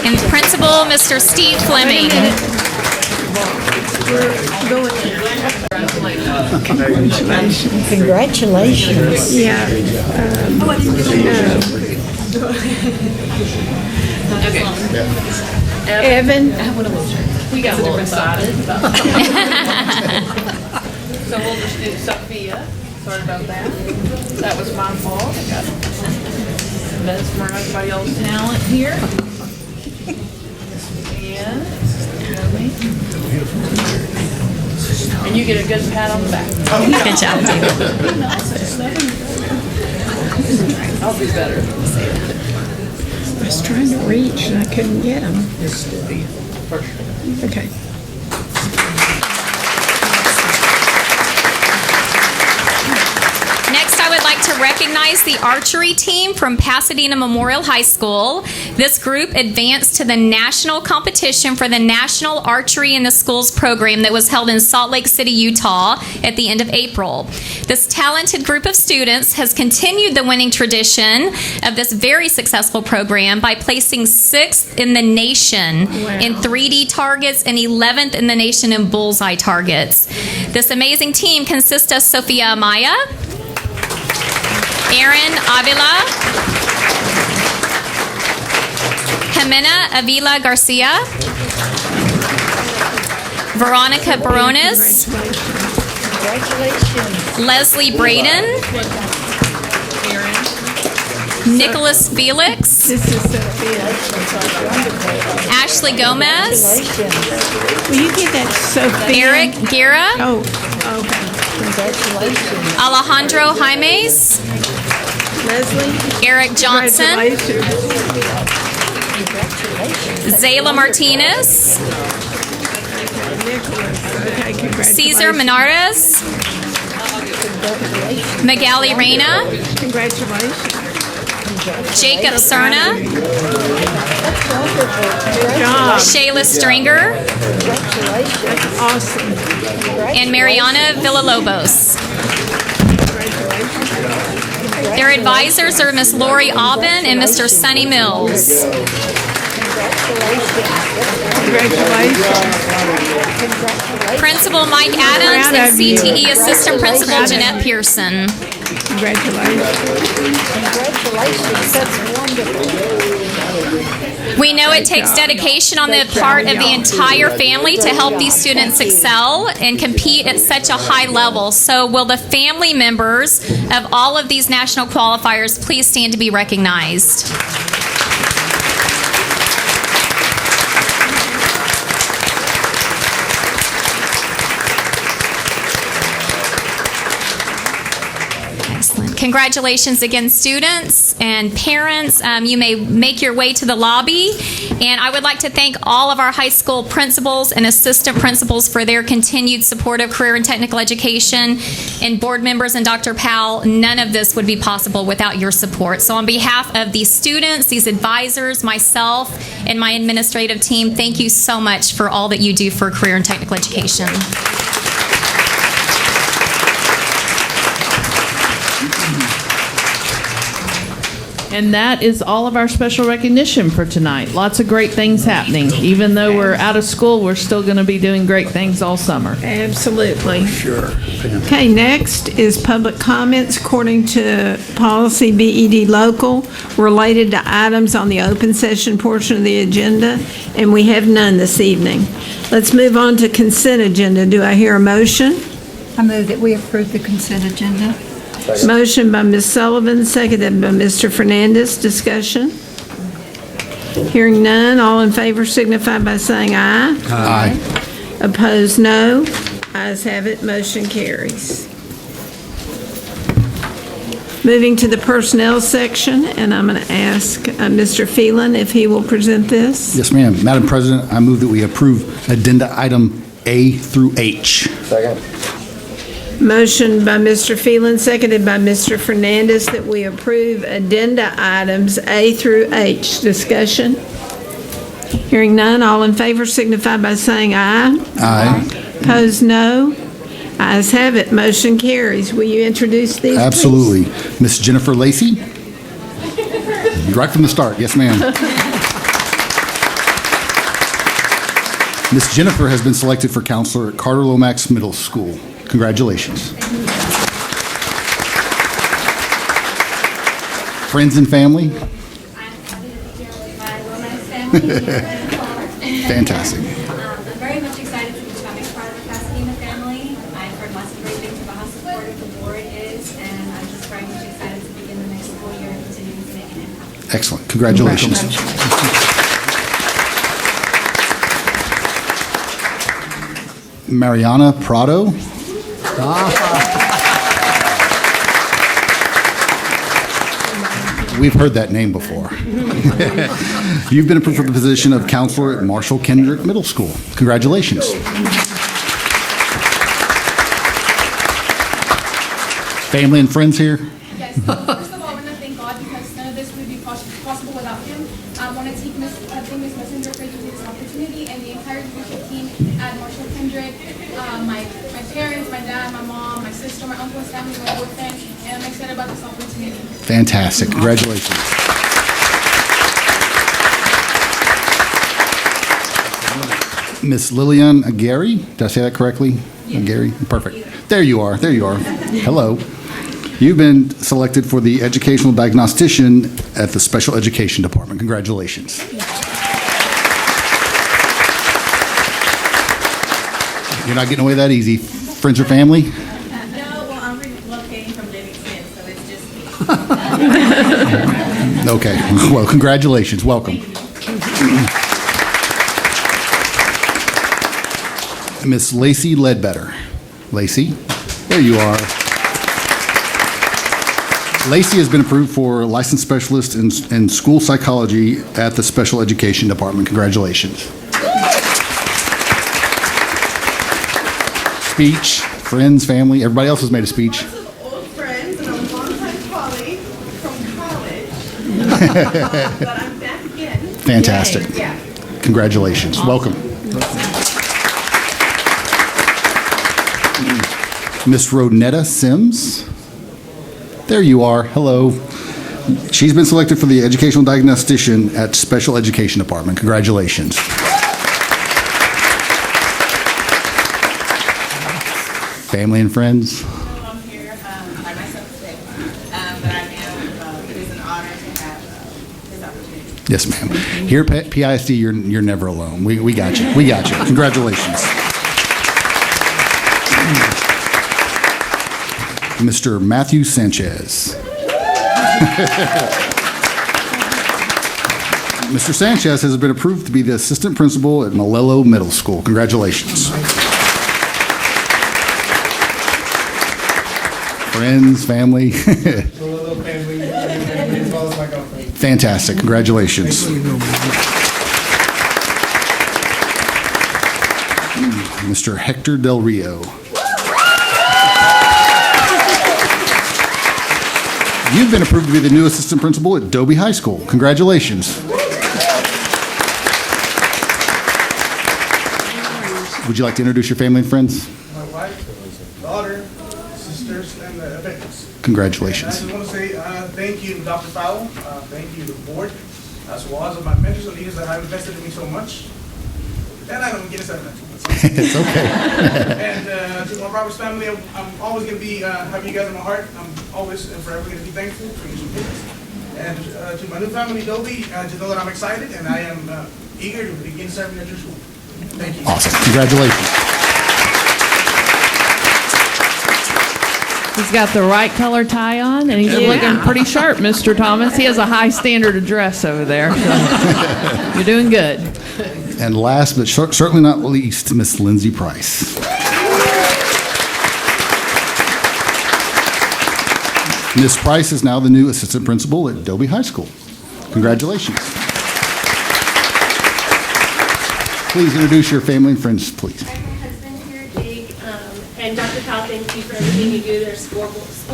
and Principal Mr. Steve Fleming. Congratulations. Yeah. Evan. We got a little excited. So we'll just do Sophia. Sorry about that. That was my fault. I got mesmerized by y'all's talent here. And you get a good pat on the back. Good job, David. I'll do better. I was trying to reach and I couldn't get them. Okay. Next, I would like to recognize the archery team from Pasadena Memorial High School. This group advanced to the national competition for the National Archery in the Schools program that was held in Salt Lake City, Utah at the end of April. This talented group of students has continued the winning tradition of this very successful program by placing 6th in the nation in 3D targets and 11th in the nation in bullseye targets. This amazing team consists of Sofia Amaya, Aaron Avila, Jimena Avila Garcia, Veronica Barones, Leslie Braden, Nicholas Felix, Ashley Gomez, Will you get that Sophia? Eric Guerra, Oh, okay. Congratulations. Alejandro Jaimes, Leslie? Eric Johnson, Congratulations. Zayla Martinez, Okay, congratulations. Cesar Menardez, Magali Reyna, Congratulations. Jacob Cerna, Good job. Shayla Stringer, That's awesome. and Mariana Villalobos. Their advisors are Miss Lori Aubin and Mr. Sonny Mills. Congratulations. Principal Mike Adams and CTE Assistant Principal Jeanette Pearson. Congratulations. Congratulations. That's wonderful. We know it takes dedication on the part of the entire family to help these students excel and compete at such a high level. So will the family members of all of these national qualifiers please stand to be recognized? Excellent. Congratulations again, students and parents. You may make your way to the lobby. And I would like to thank all of our high school principals and assistant principals for their continued support of career and technical education. And board members and Dr. Powell, none of this would be possible without your support. So on behalf of these students, these advisors, myself, and my administrative team, thank you so much for all that you do for career and technical education. And that is all of our special recognition for tonight. Lots of great things happening. Even though we're out of school, we're still going to be doing great things all summer. Absolutely. Sure. Okay, next is public comments according to policy BED local related to items on the open session portion of the agenda, and we have none this evening. Let's move on to consent agenda. Do I hear a motion? I move that we approve the consent agenda. Motion by Ms. Sullivan, seconded by Mr. Fernandez. Discussion? Hearing none, all in favor signify by saying aye. Aye. Opposed, no. Ayes have it, motion carries. Moving to the personnel section, and I'm going to ask Mr. Phelan if he will present this. Yes, ma'am. Madam President, I move that we approve addenda item A through H. Motion by Mr. Phelan, seconded by Mr. Fernandez, that we approve addenda items A through H. Discussion? Hearing none, all in favor signify by saying aye. Aye. Opposed, no. Ayes have it, motion carries. Will you introduce these, please? Absolutely. Miss Jennifer Lacey? Right from the start. Yes, ma'am. Miss Jennifer has been selected for counselor at Carter Lomax Middle School. Congratulations. Friends and family? Fantastic. I'm very much excited to become part of the Pasadena family. I've heard lots of great things about how supportive the board is, and I'm just very much excited to begin the next school year and continuing to make an impact. Excellent. Congratulations. Mariana Prado? We've heard that name before. You've been approved for the position of counselor at Marshall Kendrick Middle School. Congratulations. Family and friends here? Yes. First of all, I want to thank God because none of this would be possible without him. I want to thank Ms. Messenger for giving me this opportunity and the entire leadership team at Marshall Kendrick, my parents, my dad, my mom, my sister, my uncle, and family, my boyfriend, and I'm excited about this opportunity. Fantastic. Congratulations. Miss Lillian Aguirre, did I say that correctly? Yes. Aguirre? Perfect. There you are. There you are. Hello. You've been selected for the educational diagnostician at the Special Education Department. Congratulations. You're not getting away that easy. Friends or family? No, well, I'm relocating from Livingston, so it's just me. Okay. Well, congratulations. Welcome. Miss Lacey Ledbetter. Lacey, there you are. Lacey has been approved for licensed specialist in school psychology at the Special Education Department. Congratulations. Speech, friends, family, everybody else has made a speech. Lots of old friends and a longtime colleague from college. But I'm back again. Fantastic. Yay. Yeah. Congratulations. Awesome. Welcome. Miss Rodnetta Sims. There you are. Hello. She's been selected for the educational diagnostician at Special Education Department. Congratulations. Family and friends. I'm here by myself today, but I am. It is an honor to have this opportunity. Yes, ma'am. Here at PISD, you're never alone. We got you. We got you. Congratulations. Mr. Matthew Sanchez. Mr. Sanchez has been approved to be the assistant principal at Malello Middle School. Congratulations. Friends, family. Fantastic. Congratulations. Mr. Hector Del Rio. You've been approved to be the new assistant principal at Dobie High School. Congratulations. Would you like to introduce your family and friends? My wife, daughter, sisters, and events. Congratulations. I just want to say thank you, Dr. Powell. Thank you, the board, as well as my mentors and leaders that have invested in me so much. And I don't get it started. It's okay. And to my Roberts family, I'm always going to be having you guys in my heart. I'm always and forever going to be thankful for your support. And to my new family, Dobie, to know that I'm excited and I am eager to begin serving at your school. Thank you. Awesome. Congratulations. He's got the right color tie on, and he's looking pretty sharp, Mr. Thomas. He has a high standard of dress over there. So you're doing good. And last but certainly not least, Miss Lindsay Price. Miss Price is now the new assistant principal at Dobie High School. Congratulations. Please introduce your family and friends, please. I have my husband here, Jake, and Dr. Powell, thank you for everything you do to their school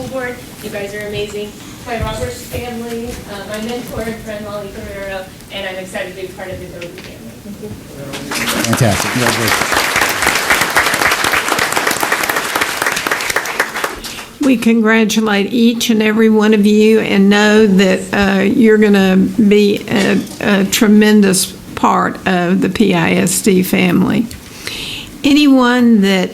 board. You guys are amazing. My Roberts family, my mentor and friend, Molly Guerrero, and I'm excited to be part of the Dobie family. Thank you. Fantastic. Congratulations. We congratulate each and every one of you and know that you're going to be a tremendous part of the PISD family. Anyone that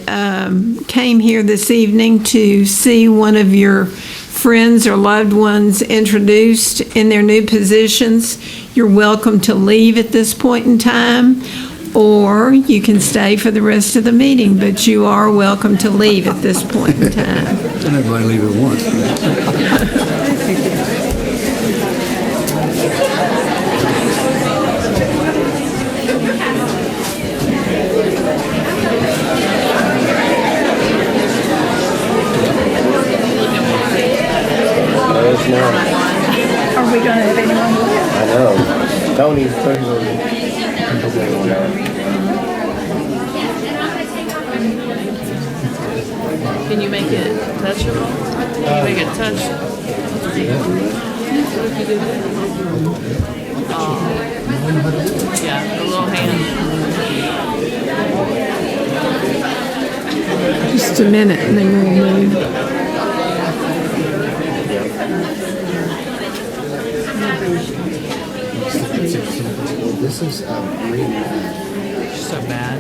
came here this evening to see one of your friends or loved ones introduced in their new positions, you're welcome to leave at this point in time, or you can stay for the rest of the meeting, but you are welcome to leave at this point in time. Don't everybody leave at once. Are we going to have anyone look? I know. Tony's Can you make it touchable? Can you make it touch? Yeah, a little hand. Just a minute and then we'll move. This is really so bad.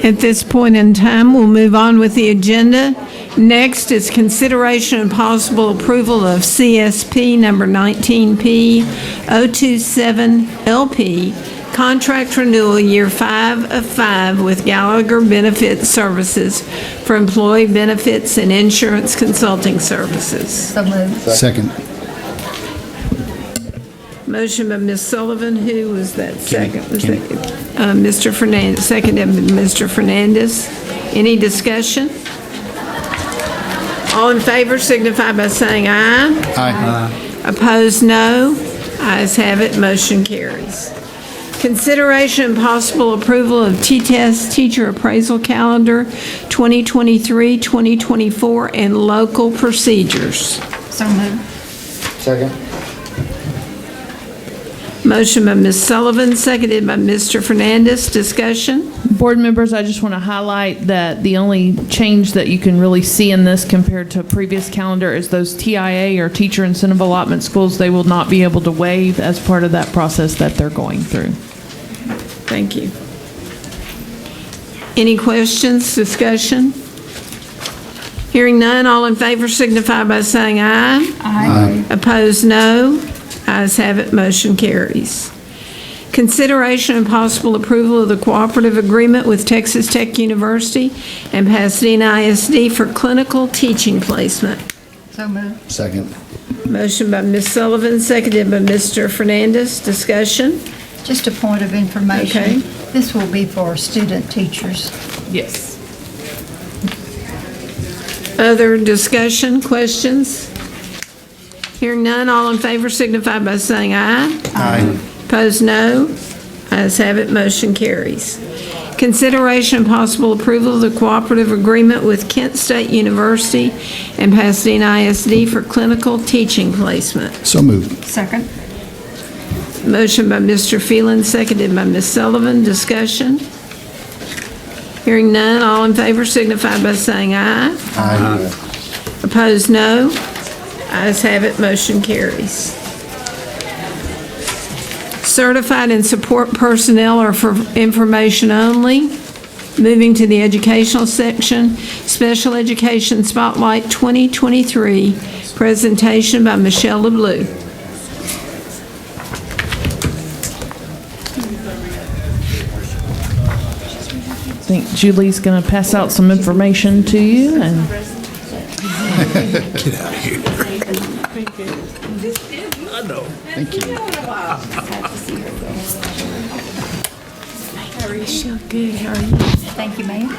At this point in time, we'll move on with the agenda. Next is consideration and possible approval of CSP number 19P 027LP, contract renewal year 5 of 5 with Gallagher Benefit Services for employee benefits and insurance consulting services. So moved. Second. Motion by Ms. Sullivan. Who was that second? Was that Mr. Fernandez? Seconded by Mr. Fernandez. Any discussion? All in favor signify by saying aye. Aye. Opposed, no. Ayes have it. Motion carries. Consideration and possible approval of T-Test Teacher Appraisal Calendar 2023-2024 and local procedures. So moved. Second. Motion by Ms. Sullivan, seconded by Mr. Fernandez. Discussion? Board members, I just want to highlight that the only change that you can really see in this compared to a previous calendar is those TIA or Teacher Incentive Allotment Schools, they will not be able to waive as part of that process that they're going through. Thank you. Any questions, discussion? Hearing none, all in favor signify by saying aye. Aye. Opposed, no. Ayes have it, motion carries. Consideration and possible approval of the cooperative agreement with Texas Tech University and Pasadena ISD for clinical teaching placement. So moved. Second. Motion by Ms. Sullivan, seconded by Mr. Fernandez. Discussion? Just a point of information. Okay. This will be for student teachers. Yes. Other discussion, questions? Hearing none, all in favor signify by saying aye. Aye. Opposed, no. Ayes have it, motion carries. Consideration and possible approval of the cooperative agreement with Kent State University and Pasadena ISD for clinical teaching placement. So moved. Second. Motion by Mr. Phelan, seconded by Ms. Sullivan. Discussion? Hearing none, all in favor signify by saying aye. Aye. Opposed, no. Ayes have it, motion carries. Certified and support personnel are for information only. Moving to the educational section, Special Education Spotlight 2023, presentation by Michelle LeBlue. I think Julie's going to pass out some information to you. And Get out of here. I know. Thank you. How are you? Michelle, good. How are you? Thank you, ma'am.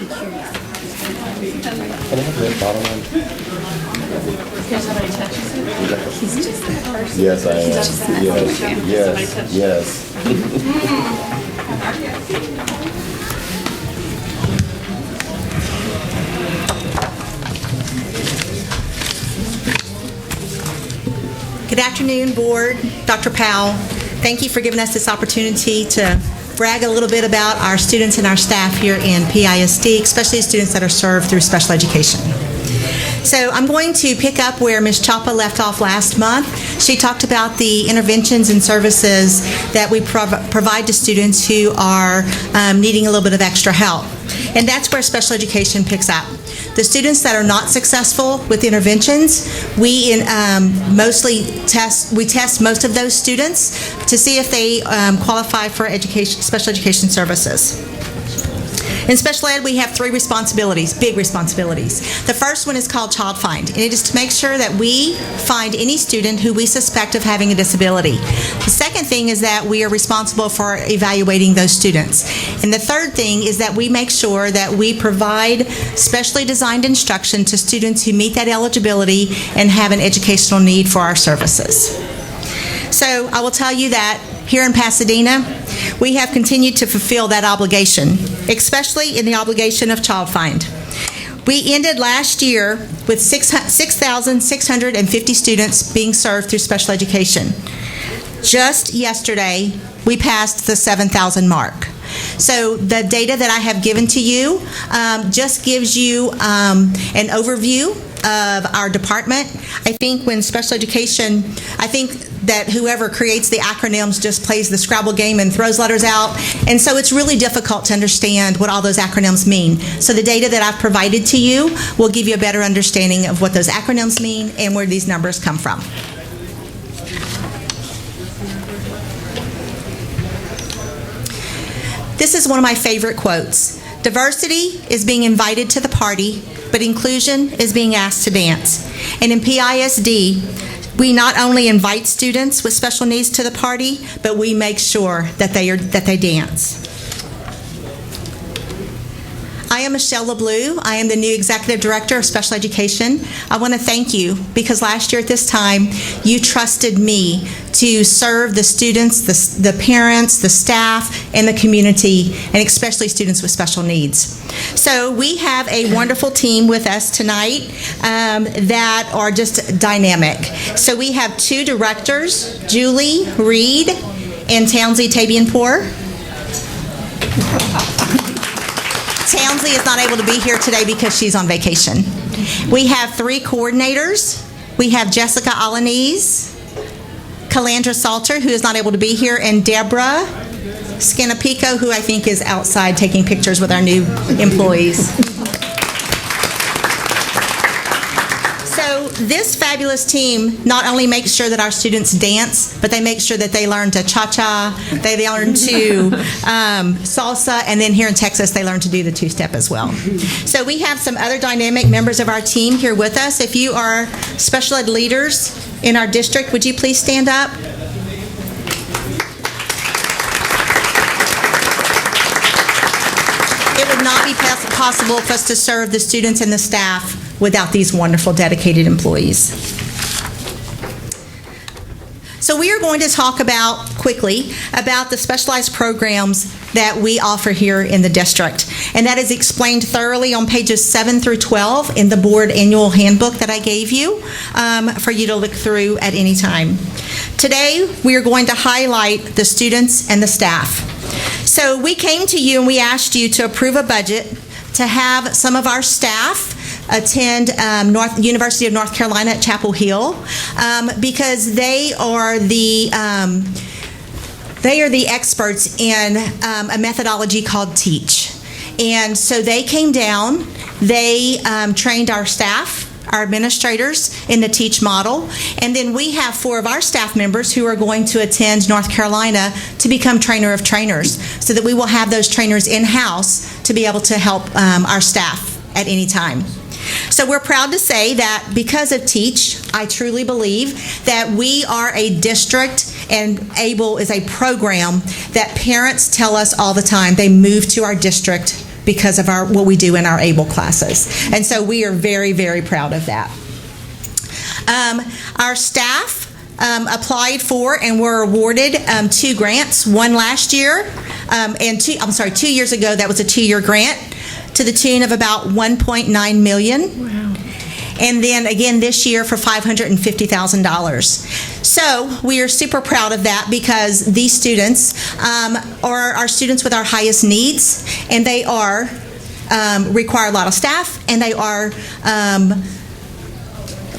Yes, I am. Yes. Good afternoon, Board. Dr. Powell, thank you for giving us this opportunity to brag a little bit about our students and our staff here in PISD, especially students that are served through special education. So I'm going to pick up where Ms. Chapa left off last month. She talked about the interventions and services that we provide to students who are needing a little bit of extra help. And that's where special education picks up. The students that are not successful with interventions, we test most of those students to see if they qualify for special education services. In special ed, we have three responsibilities, big responsibilities. The first one is called Child Find, and it is to make sure that we find any student who we suspect of having a disability. The second thing is that we are responsible for evaluating those students. And the third thing is that we make sure that we provide specially designed instruction to students who meet that eligibility and have an educational need for our services. So I will tell you that here in Pasadena, we have continued to fulfill that obligation, especially in the obligation of Child Find. We ended last year with 6,650 students being served through special education. Just yesterday, we passed the 7,000 mark. So the data that I have given to you just gives you an overview of our department. I think when special education, I think that whoever creates the acronyms just plays the Scrabble game and throws letters out. And so it's really difficult to understand what all those acronyms mean. So the data that I've provided to you will give you a better understanding of what those acronyms mean and where these numbers come from. This is one of my favorite quotes. Diversity is being invited to the party, but inclusion is being asked to dance. And in PISD, we not only invite students with special needs to the party, but we make sure that they dance. I am Michelle LeBlue. I am the new Executive Director of Special Education. I want to thank you because last year at this time, you trusted me to serve the students, the parents, the staff, and the community, and especially students with special needs. So we have a wonderful team with us tonight that are just dynamic. So we have two directors, Julie Reed and Townsley Tabianpour. Townsley is not able to be here today because she's on vacation. We have three coordinators. We have Jessica Alanese, Calandra Salter, who is not able to be here, and Deborah Scanapico, who I think is outside taking pictures with our new employees. So this fabulous team not only makes sure that our students dance, but they make sure that they learn to cha-cha, they learn to salsa, and then here in Texas, they learn to do the two-step as well. So we have some other dynamic members of our team here with us. If you are special ed leaders in our district, would you please stand up? It would not be possible for us to serve the students and the staff without these wonderful, dedicated employees. So we are going to talk quickly about the specialized programs that we offer here in the district. And that is explained thoroughly on pages 7 through 12 in the board annual handbook that I gave you for you to look through at any time. Today, we are going to highlight the students and the staff. So we came to you and we asked you to approve a budget to have some of our staff attend University of North Carolina at Chapel Hill because they are the experts in a methodology called TEACH. And so they came down, they trained our staff, our administrators in the TEACH model, and then we have 4 of our staff members who are going to attend North Carolina to become trainer of trainers, so that we will have those trainers in-house to be able to help our staff at any time. So we're proud to say that because of TEACH, I truly believe that we are a district, and ABLE is a program that parents tell us all the time they move to our district because of what we do in our ABLE classes. And so we are very, very proud of that. Our staff applied for and were awarded 2 grants, one last year, and 2 years ago. That was a 2-year grant to the tune of about $1.9 million. Wow. And then again this year for $550,000. So we are super proud of that because these students are our students with our highest needs, and they require a lot of staff, and they are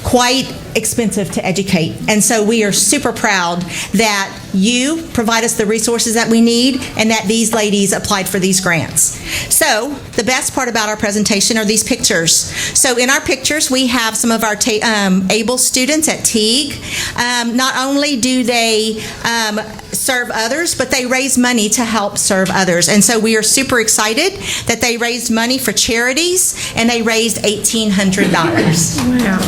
quite expensive to educate. And so we are super proud that you provide us the resources that we need and that these ladies applied for these grants. So the best part about our presentation are these pictures. So in our pictures, we have some of our ABLE students at Teague. Not only do they serve others, but they raise money to help serve others. And so we are super excited that they raised money for charities, and they raised $1,800. Wow.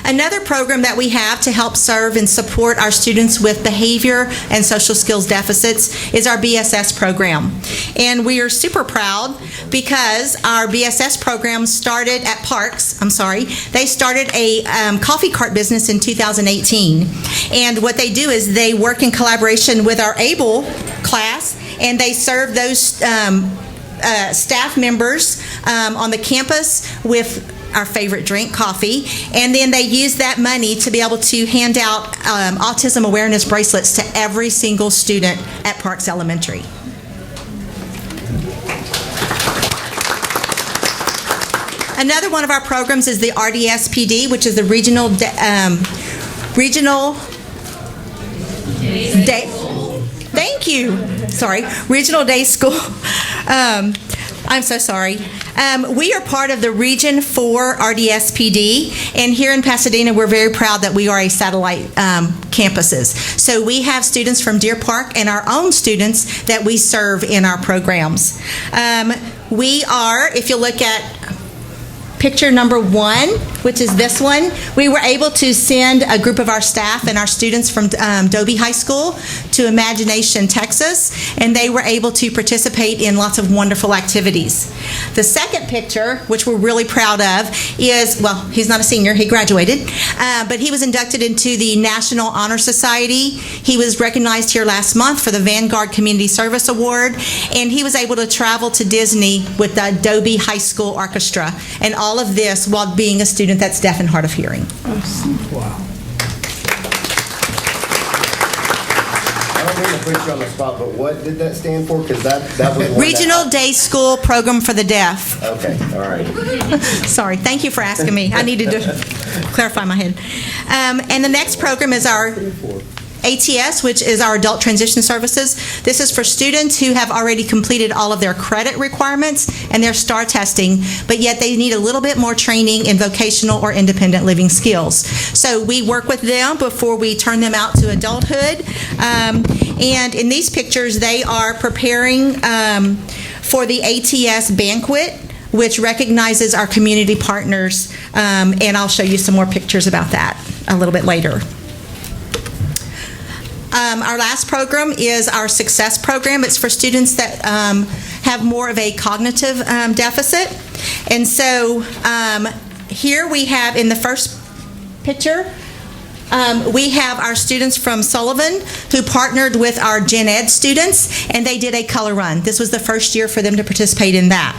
Another program that we have to help serve and support our students with behavior and social skills deficits is our BSS program. And we are super proud because our BSS program started at Parks. They started a coffee cart business in 2018. And what they do is they work in collaboration with our ABLE class, and they serve those staff members on the campus with our favorite drink, coffee, and then they use that money to be able to hand out autism awareness bracelets to every single student at Parks Elementary. Another one of our programs is the RDSPD, which is the Regional Day. Thank you. Sorry, Regional Day School. I'm so sorry. We are part of the Region 4 RDSPD, and here in Pasadena, we're very proud that we are a satellite campuses. So we have students from Deer Park and our own students that we serve in our programs. We are, if you look at picture number 1, which is this one, we were able to send a group of our staff and our students from Dobie High School to Imagination, Texas, and they were able to participate in lots of wonderful activities. The second picture, which we're really proud of, is, well, he's not a senior, he graduated, but he was inducted into the National Honor Society. He was recognized here last month for the Vanguard Community Service Award, and he was able to travel to Disney with the Dobie High School Orchestra, and all of this while being a student that's deaf and hard of hearing. Wow. I don't mean to put you on the spot, but what did that stand for? Because that was one Regional Day School Program for the Deaf. Okay, all right. Sorry, thank you for asking me. I needed to clarify my head. And the next program is our ATS, which is our Adult Transition Services. This is for students who have already completed all of their credit requirements and their STAR testing, but yet they need a little bit more training in vocational or independent living skills. So we work with them before we turn them out to adulthood. And in these pictures, they are preparing for the ATS banquet, which recognizes our community partners, and I'll show you some more pictures about that a little bit later. Our last program is our Success program. It's for students that have more of a cognitive deficit. And so here we have in the first picture We have our students from Sullivan who partnered with our Gen Ed students, and they did a color run. This was the first year for them to participate in that.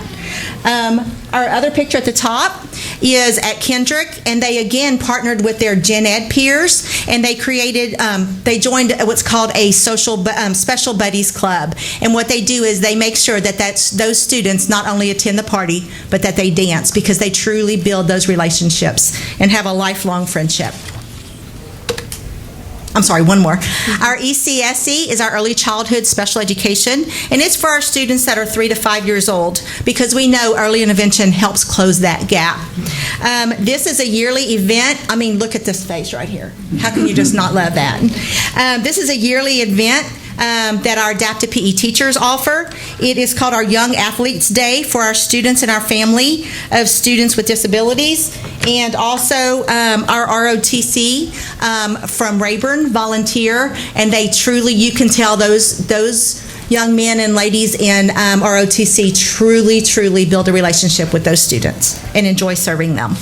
Our other picture at the top is at Kendrick, and they again partnered with their Gen Ed peers, and they created, they joined what's called a Special Buddies Club. And what they do is they make sure that those students not only attend the party, but that they dance, because they truly build those relationships and have a lifelong friendship. I'm sorry, one more. Our ECSE is our Early Childhood Special Education, and it's for our students that are 3 to 5 years old, because we know early intervention helps close that gap. This is a yearly event. I mean, look at this face right here. How can you just not love that? This is a yearly event that our adaptive PE teachers offer. It is called our Young Athletes Day for our students and our family of students with disabilities. And also our ROTC from Rayburn volunteer, and they truly, you can tell those young men and ladies in ROTC truly build a relationship with those students and enjoy serving them.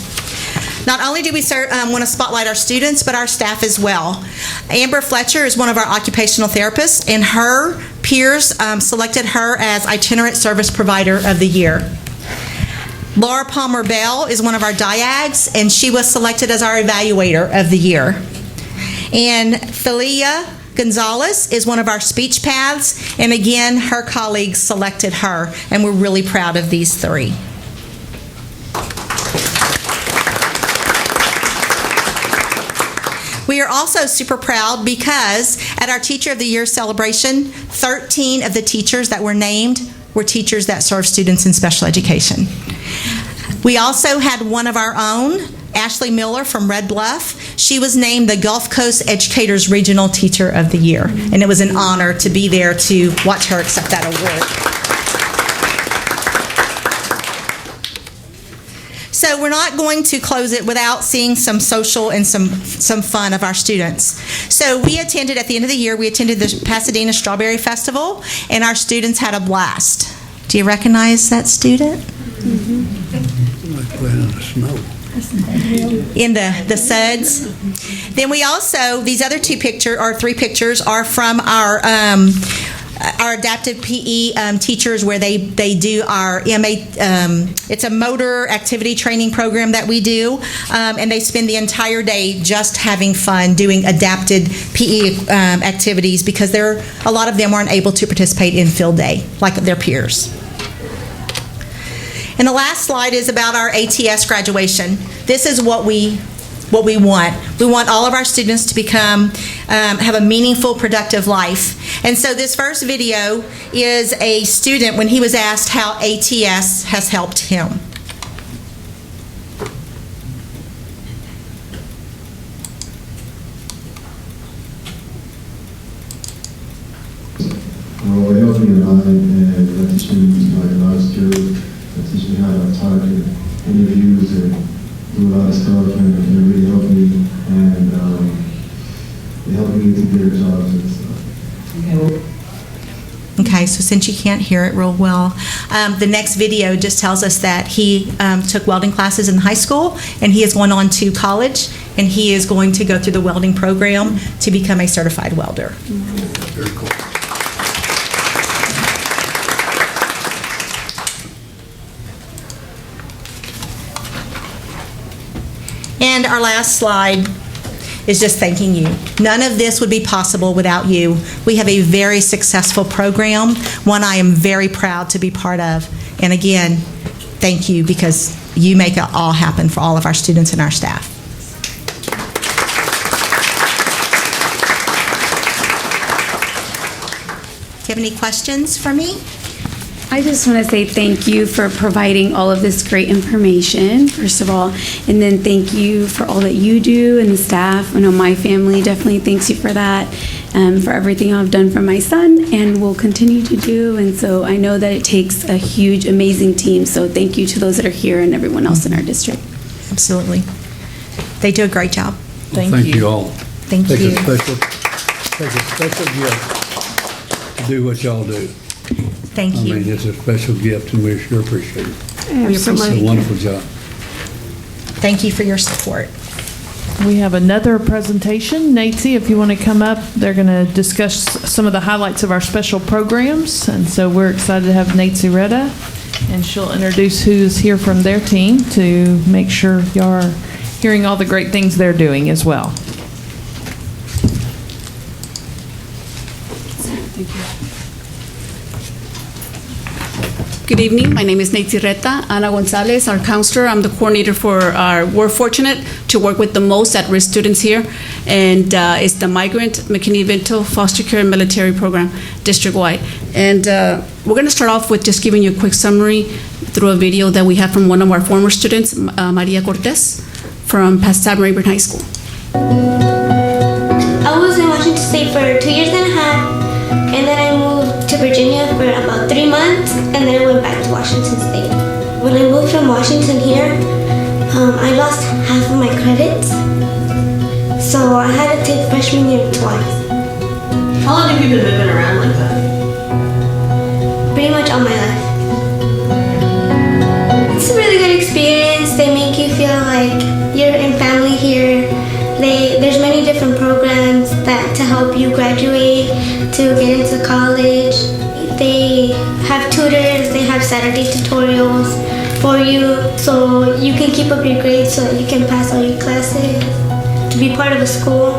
Not only do we want to spotlight our students, but our staff as well. Amber Fletcher is one of our occupational therapists, and her peers selected her as Itinerant Service Provider of the Year. Laura Palmer Bell is one of our DIAGs, and she was selected as our Evaluator of the Year. And Thalia Gonzalez is one of our speech paths, and again, her colleagues selected her, and we're really proud of these three. We are also super proud because at our Teacher of the Year celebration, 13 of the teachers that were named were teachers that serve students in special education. We also had one of our own, Ashley Miller from Red Bluff. She was named the Gulf Coast Educators Regional Teacher of the Year, and it was an honor to be there to watch her accept that award. So we're not going to close it without seeing some social and some fun of our students. So we attended, at the end of the year, we attended the Pasadena Strawberry Festival, and our students had a blast. Do you recognize that student? Mm-hmm. Like playing in the snow. In the suds. Then we also, these other three pictures are from our adaptive PE teachers, where they do our MA, it's a motor activity training program that we do, and they spend the entire day just having fun doing adapted PE activities, because a lot of them aren't able to participate in field day like their peers. And the last slide is about our ATS graduation. This is what we want. We want all of our students to have a meaningful, productive life. And so this first video is a student when he was asked how ATS has helped him. Well, it helped me a lot, and it teach me like a lot of skills. It teach me how to talk in interviews and do a lot of stuff, and it really helped me, and it helped me to get jobs and stuff. Okay, so since you can't hear it real well, the next video just tells us that he took welding classes in high school, and he is going on to college, and he is going to go through the welding program to become a certified welder. Very cool. And our last slide is just thanking you. None of this would be possible without you. We have a very successful program, one I am very proud to be part of. And again, thank you, because you make it all happen for all of our students and our staff. Do you have any questions for me? I just want to say thank you for providing all of this great information, first of all, and then thank you for all that you do and the staff. I know my family definitely thanks you for that, for everything I've done for my son and will continue to do. And so I know that it takes a huge, amazing team. So thank you to those that are here and everyone else in our district. Absolutely. They do a great job. Thank you all. Thank you. Take a special gift to do what y'all do. Thank you. I mean, it's a special gift, and we sure appreciate it. We appreciate It's a wonderful job. Thank you for your support. we have another presentation. Nancy, if you want to come up, they're going to discuss some of the highlights of our special programs. And so we're excited to have Nancy Retta, and she'll introduce who's here from their team to make sure y'all are hearing all the great things they're doing as well. Thank you. Good evening. My name is Nancy Reta. Ana Gonzalez, our counselor. I'm the coordinator for our. We're fortunate to work with the most at-risk students here, and it's the Migrant McKinney-Vento Foster Care and Military Program district-wide. And we're going to start off with just giving you a quick summary through a video that we have from one of our former students, Maria Cortez, from Pasadena Rayburn High School. I was in Washington State for 2 years and a half, and then I moved to Virginia for about 3 months, and then I went back to Washington State. When I moved from Washington here, I lost half of my credits, so I had to take freshman year twice. How long have you been moving around like that? Pretty much all my life. It's a really good experience. They make you feel like you're in family here. There's many different programs that to help you graduate, to get into college. They have tutors, they have Saturday tutorials for you, so you can keep up your grades so that you can pass all your classes, to be part of a school.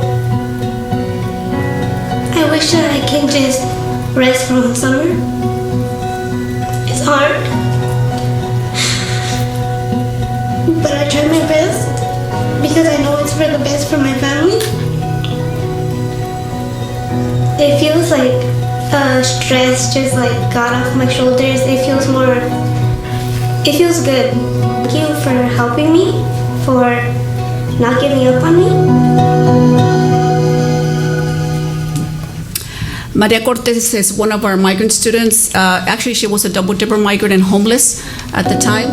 I wish that I can just rest from the summer. It's hard, but I try my best because I know it's for the best for my family. It feels like stress just like got off my shoulders. It feels good. Thank you for helping me, for not giving up on me. Maria Cortez is one of our migrant students. Actually, she was a double dipper migrant and homeless at the time.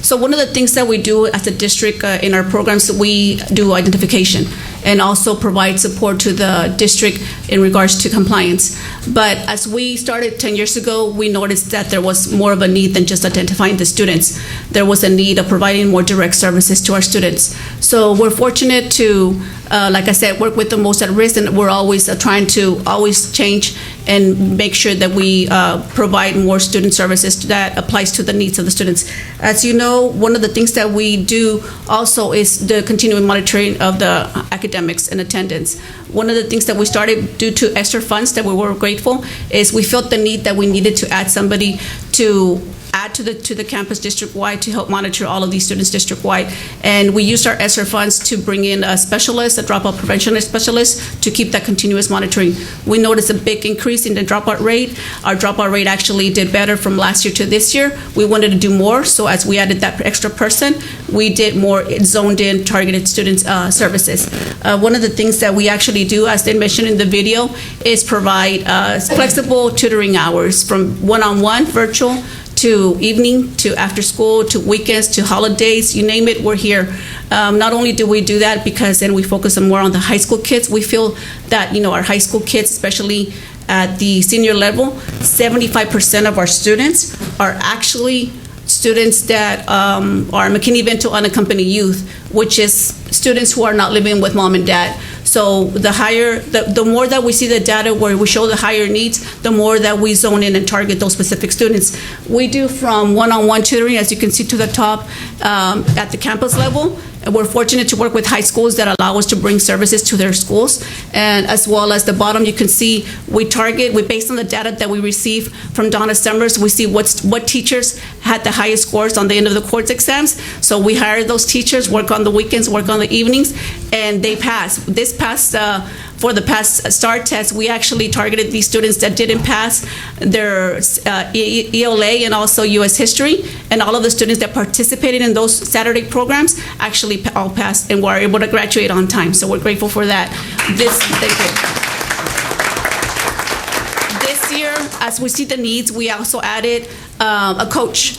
So one of the things that we do as a district in our programs, we do identification and also provide support to the district in regards to compliance. But as we started 10 years ago, we noticed that there was more of a need than just identifying the students. There was a need of providing more direct services to our students. So we're fortunate to, like I said, work with the most at risk, and we're always trying to always change and make sure that we provide more student services that applies to the needs of the students. As you know, one of the things that we do also is the continuing monitoring of the academics and attendance. One of the things that we started due to extra funds that we were grateful is we felt the need that we needed to add somebody to add to the campus district-wide to help monitor all of these students district-wide. And we used our ESSER funds to bring in a specialist, a dropout prevention specialist, to keep that continuous monitoring. We noticed a big increase in the dropout rate. Our dropout rate actually did better from last year to this year. We wanted to do more, so as we added that extra person, we did more zoned-in, targeted student services. One of the things that we actually do, as they mentioned in the video, is provide flexible tutoring hours from one-on-one, virtual, to evening, to after school, to weekends, to holidays, you name it, we're here. Not only do we do that because then we focus on more on the high school kids, we feel that, our high school kids, especially at the senior level, 75% of our students are actually students that are McKinney-Vento unaccompanied youth, which is students who are not living with mom and dad. So the more that we see the data where we show the higher needs, the more that we zone in and target those specific students. We do from one-on-one tutoring, as you can see to the top, at the campus level. And we're fortunate to work with high schools that allow us to bring services to their schools. And as well as the bottom, you can see we based on the data that we receive from Donna Summers, we see what teachers had the highest scores on the end of the course exams. So we hire those teachers, work on the weekends, work on the evenings, and they pass. For the past STAR test, we actually targeted these students that didn't pass their ELA and also U.S. history, and all of the students that participated in those Saturday programs actually all passed and were able to graduate on time. So we're grateful for that. Thank you. This year, as we see the needs, we also added a coach.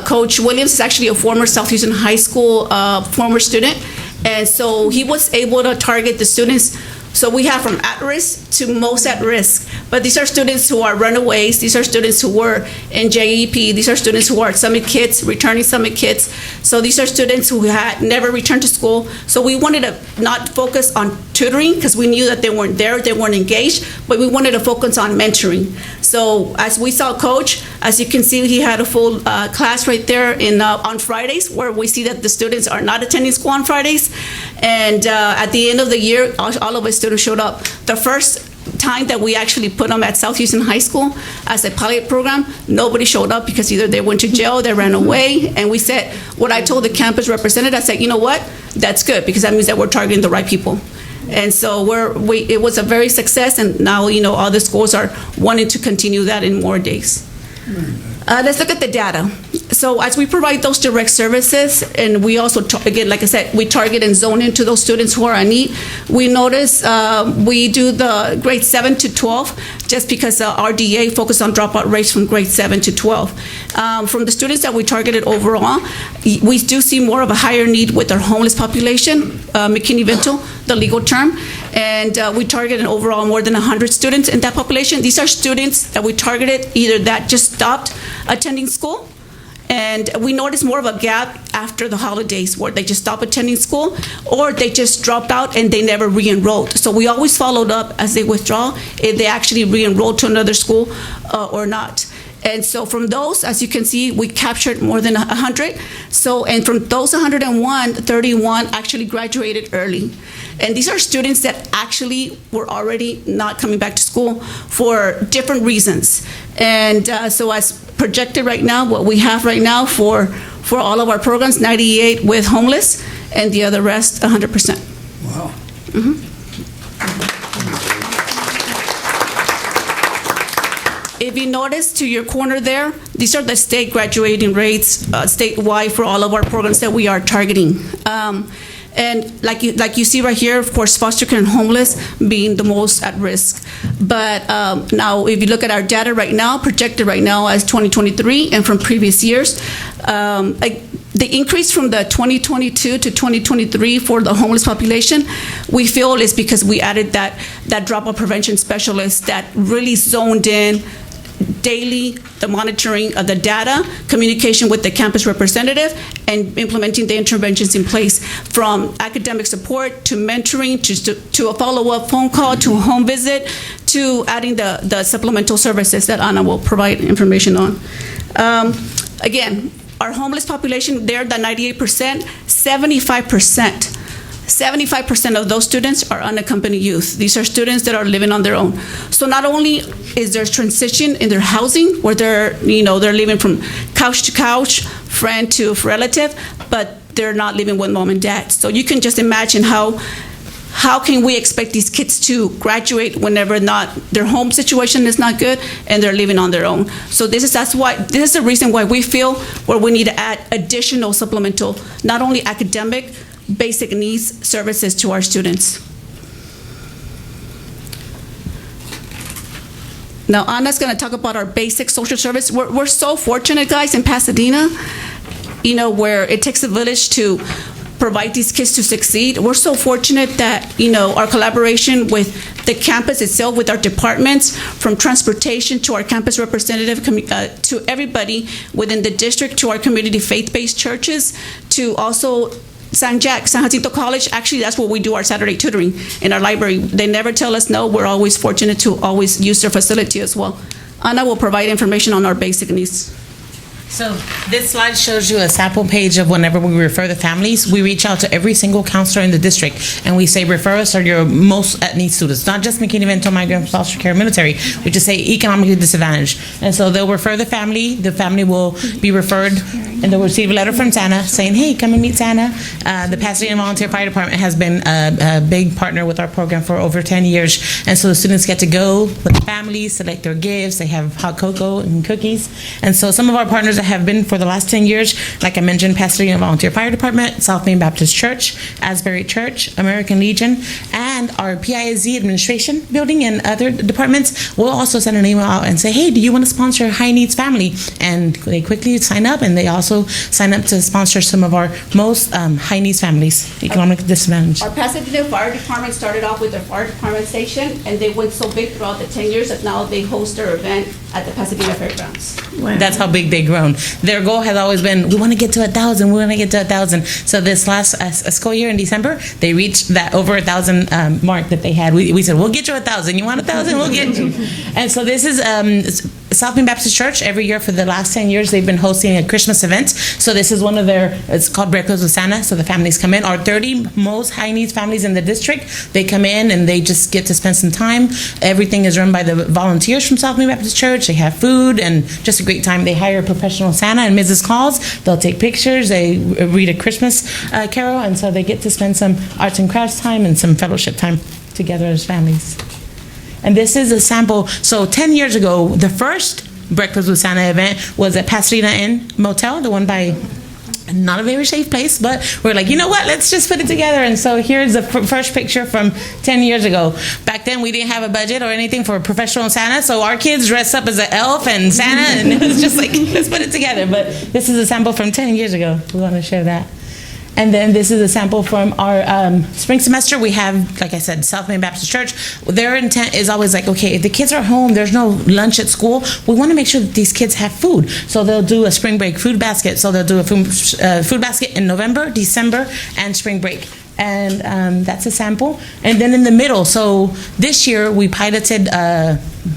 Coach Williams is actually a former South Houston High School former student, and so he was able to target the students So we have from at-risk to most at-risk. But these are students who are runaways. These are students who were in JEP. These are students who are summit kids, returning summit kids. So these are students who had never returned to school. So we wanted to not focus on tutoring because we knew that they weren't there, they weren't engaged, but we wanted to focus on mentoring. So as we saw Coach, as you can see, he had a full class right there on Fridays, where we see that the students are not attending school on Fridays. And at the end of the year, all of our students showed up. The first time that we actually put them at South Houston High School as a pilot program, nobody showed up because either they went to jail, they ran away, and we said, what I told the campus representative, I said, you know what, that's good, because that means that we're targeting the right people. And so it was a very success, and now, all the schools are wanting to continue that in more days. Let's look at the data. So as we provide those direct services, and we also, again, like I said, we target and zone into those students who are in need. We notice we do the grade 7 to 12 just because our DA focused on dropout rates from grade 7 to 12. From the students that we targeted overall, we do see more of a higher need with our homeless population, McKinney-Vento, the legal term, and we targeted overall more than 100 students in that population. These are students that we targeted either that just stopped attending school, and we noticed more of a gap after the holidays where they just stopped attending school, or they just dropped out and they never re-enrolled. So we always followed up as they withdraw if they actually re-enrolled to another school or not. And so from those, as you can see, we captured more than 100. So, and from those 101, 31 actually graduated early. And these are students that actually were already not coming back to school for different reasons. And so as projected right now, what we have right now for all of our programs, 98 with homeless, and the other rest, 100%. Wow. Mm-hmm. If you notice to your corner there, these are the state graduating rates statewide for all of our programs that we are targeting. And like you see right here, of course, foster care and homeless being the most at risk. But now, if you look at our data right now, projected right now as 2023 and from previous years, the increase from the 2022 to 2023 for the homeless population, we feel is because we added that dropout prevention specialist that really zoned in daily the monitoring of the data, communication with the campus representative, and implementing the interventions in place from academic support to mentoring to a follow-up phone call to a home visit to adding the supplemental services that Anna will provide information on. Again, our homeless population, they're the 98%, 75% of those students are unaccompanied youth. These are students that are living on their own. So not only is there transition in their housing, where they're living from couch to couch, friend to relative, but they're not living with mom and dad. So you can just imagine how can we expect these kids to graduate whenever their home situation is not good and they're living on their own. So this is the reason why we feel where we need to add additional supplemental, not only academic, basic needs services to our students. Now, Anna's going to talk about our basic social service. We're so fortunate, guys, in Pasadena, where it takes a village to provide these kids to succeed. We're so fortunate that, our collaboration with the campus itself, with our departments, from transportation to our campus representative, to everybody within the district, to our community faith-based churches, to also San Jacinto College. Actually, that's where we do our Saturday tutoring in our library. They never tell us no. We're always fortunate to always use their facility as well. Anna will provide information on our basic needs. So this slide shows you a sample page of whenever we refer the families, we reach out to every single counselor in the district and we say, refer us or your most at need students, not just McKinney-Vento migrant foster care military, we just say economically disadvantaged. And so they'll refer the family will be referred, and they'll receive a letter from Santa saying, hey, come and meet Santa. The Pasadena Volunteer Fire Department has been a big partner with our program for over 10 years. And so the students get to go with the families, select their gifts, they have hot cocoa and cookies. And so some of our partners that have been for the last 10 years, like I mentioned, Pasadena Volunteer Fire Department, South Main Baptist Church, Asbury Church, American Legion, and and our PISD administration building and other departments will also send an email out and say, hey, do you want to sponsor a high needs family? And they quickly sign up, and they also sign up to sponsor some of our most high needs families, economic disadvantage. Our Pasadena Fire Department started off with their fire department station, and they went so big throughout the 10 years that now they host their event at the Pasadena Fairgrounds. That's how big they've grown. Their goal has always been, we want to get to 1,000, we want to get to 1,000. So this last school year in December, they reached that over 1,000 mark that they had. We said, we'll get you 1,000. You want 1,000? We'll get you. And so this is South Bend Baptist Church. Every year for the last 10 years, they've been hosting a Christmas event. So this is one of their, it's called Breakfast with Santa. So the families come in. Our 30 most high needs families in the district, they come in and they just get to spend some time. Everything is run by the volunteers from South Bend Baptist Church. They have food and just a great time. They hire a professional Santa and Mrs. Claus. They'll take pictures. They read a Christmas carol. And so they get to spend some arts and crafts time and some fellowship time together as families. And this is a sample. So 10 years ago, the first Breakfast with Santa event was at Pasadena Inn Motel, the one by, not a very safe place, but we're like, you know what, let's just put it together. And so here's the first picture from 10 years ago. Back then, we didn't have a budget or anything for a professional Santa, so our kids dressed up as an elf and Santa, and it was just like, let's put it together. But this is a sample from 10 years ago. We want to share that. And then this is a sample from our spring semester. We have, like I said, South Bend Baptist Church. Their intent is always like, okay, if the kids are home, there's no lunch at school, we want to make sure that these kids have food. So they'll do a spring break food basket. So they'll do a food basket in November, December, and spring break. And that's a sample. And then in the middle, so this year we piloted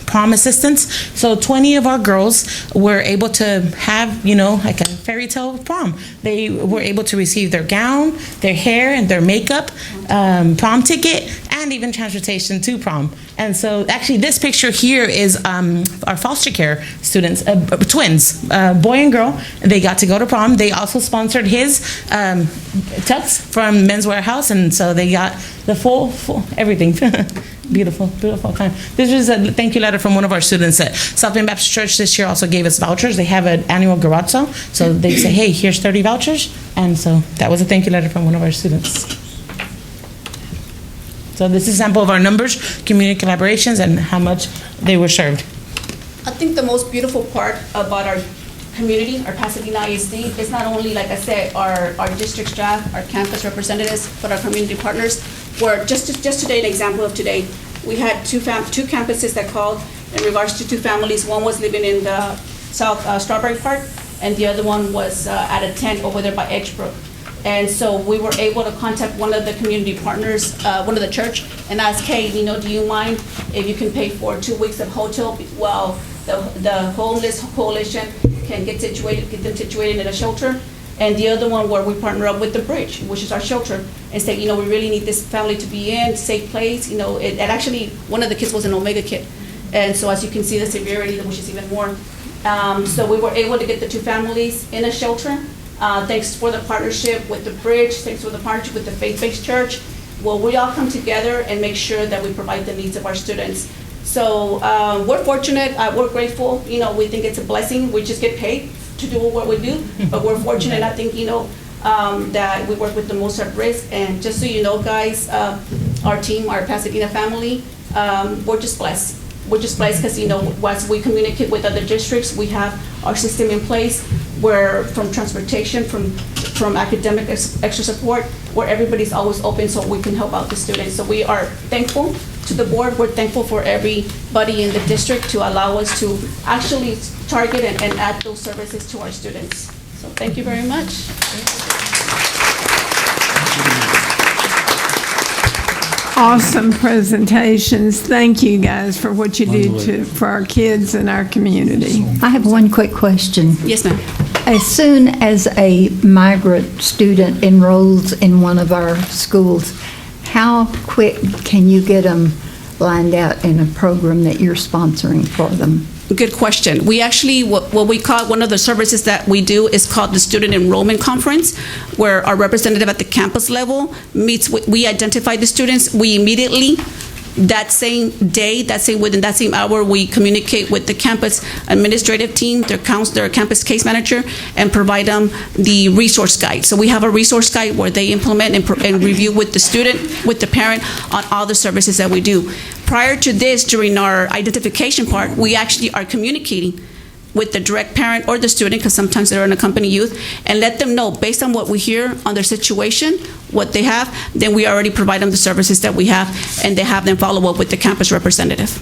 prom assistance. So 20 of our girls were able to have, you know, like a fairy tale prom. They were able to receive their gown, their hair, and their makeup, prom ticket, and even transportation to prom. And so actually this picture here is our foster care students, twins, boy and girl. They got to go to prom. They also sponsored his tux from Men's Warehouse, and so they got the full everything. Beautiful, beautiful time. This is a thank you letter from one of our students at South Bend Baptist Church. This year also gave us vouchers. They have an annual garage sale, so they say, hey, here's 30 vouchers. And so that was a thank you letter from one of our students. So this is a sample of our numbers, community collaborations, and how much they were served. I think the most beautiful part about our community, our Pasadena ISD, is not only, like I said, our district staff, our campus representatives, but our community partners. Where just today, an example of today, we had two campuses that called in regards to two families. One was living in the South Strawberry Park, and the other one was at a tent over there by Edgebrook. And so we were able to contact one of the community partners, one of the church, and ask, hey, you know, do you mind if you can pay for 2 weeks of hotel while the homeless coalition can get them situated in a shelter? And the other one where we partner up with the Bridge, which is our shelter, and say, you know, we really need this family to be in, safe place. You know, it actually, one of the kids was an Omega kid. And so as you can see, the severity, which is even more. So we were able to get the two families in a shelter. Thanks for the partnership with the Bridge, thanks for the partnership with the faith-based church. Well, we all come together and make sure that we provide the needs of our students. So we're fortunate, we're grateful, you know, we think it's a blessing. We just get paid to do what we do, but we're fortunate, I think, you know, that we work with the most at risk. And just so you know, guys, our team, our Pasadena family, we're just blessed. We're just blessed because, you know, once we communicate with other districts, we have our system in place where from transportation, from academic extra support, where everybody's always open so we can help out the students. So we are thankful to the board. We're thankful for everybody in the district to allow us to actually target and add those services to our students. So thank you very much. Awesome presentations. Thank you guys for what you do for our kids and our community. I have one quick question. Yes, ma'am. As soon as a migrant student enrolls in one of our schools, how quick can you get them lined out in a program that you're sponsoring for them? Good question. We actually, what we call, one of the services that we do is called the Student Enrollment Conference, where our representative at the campus level meets, we identify the students, we immediately that same day, within that same hour, we communicate with the campus administrative team, their campus case manager, and provide them the resource guide. So we have a resource guide where they implement and review with the student, with the parent, on all the services that we do. Prior to this, during our identification part, we actually are communicating with the direct parent or the student, because sometimes they're unaccompanied youth, and let them know, based on what we hear on their situation, what they have, then we already provide them the services that we have, and they have them follow up with the campus representative.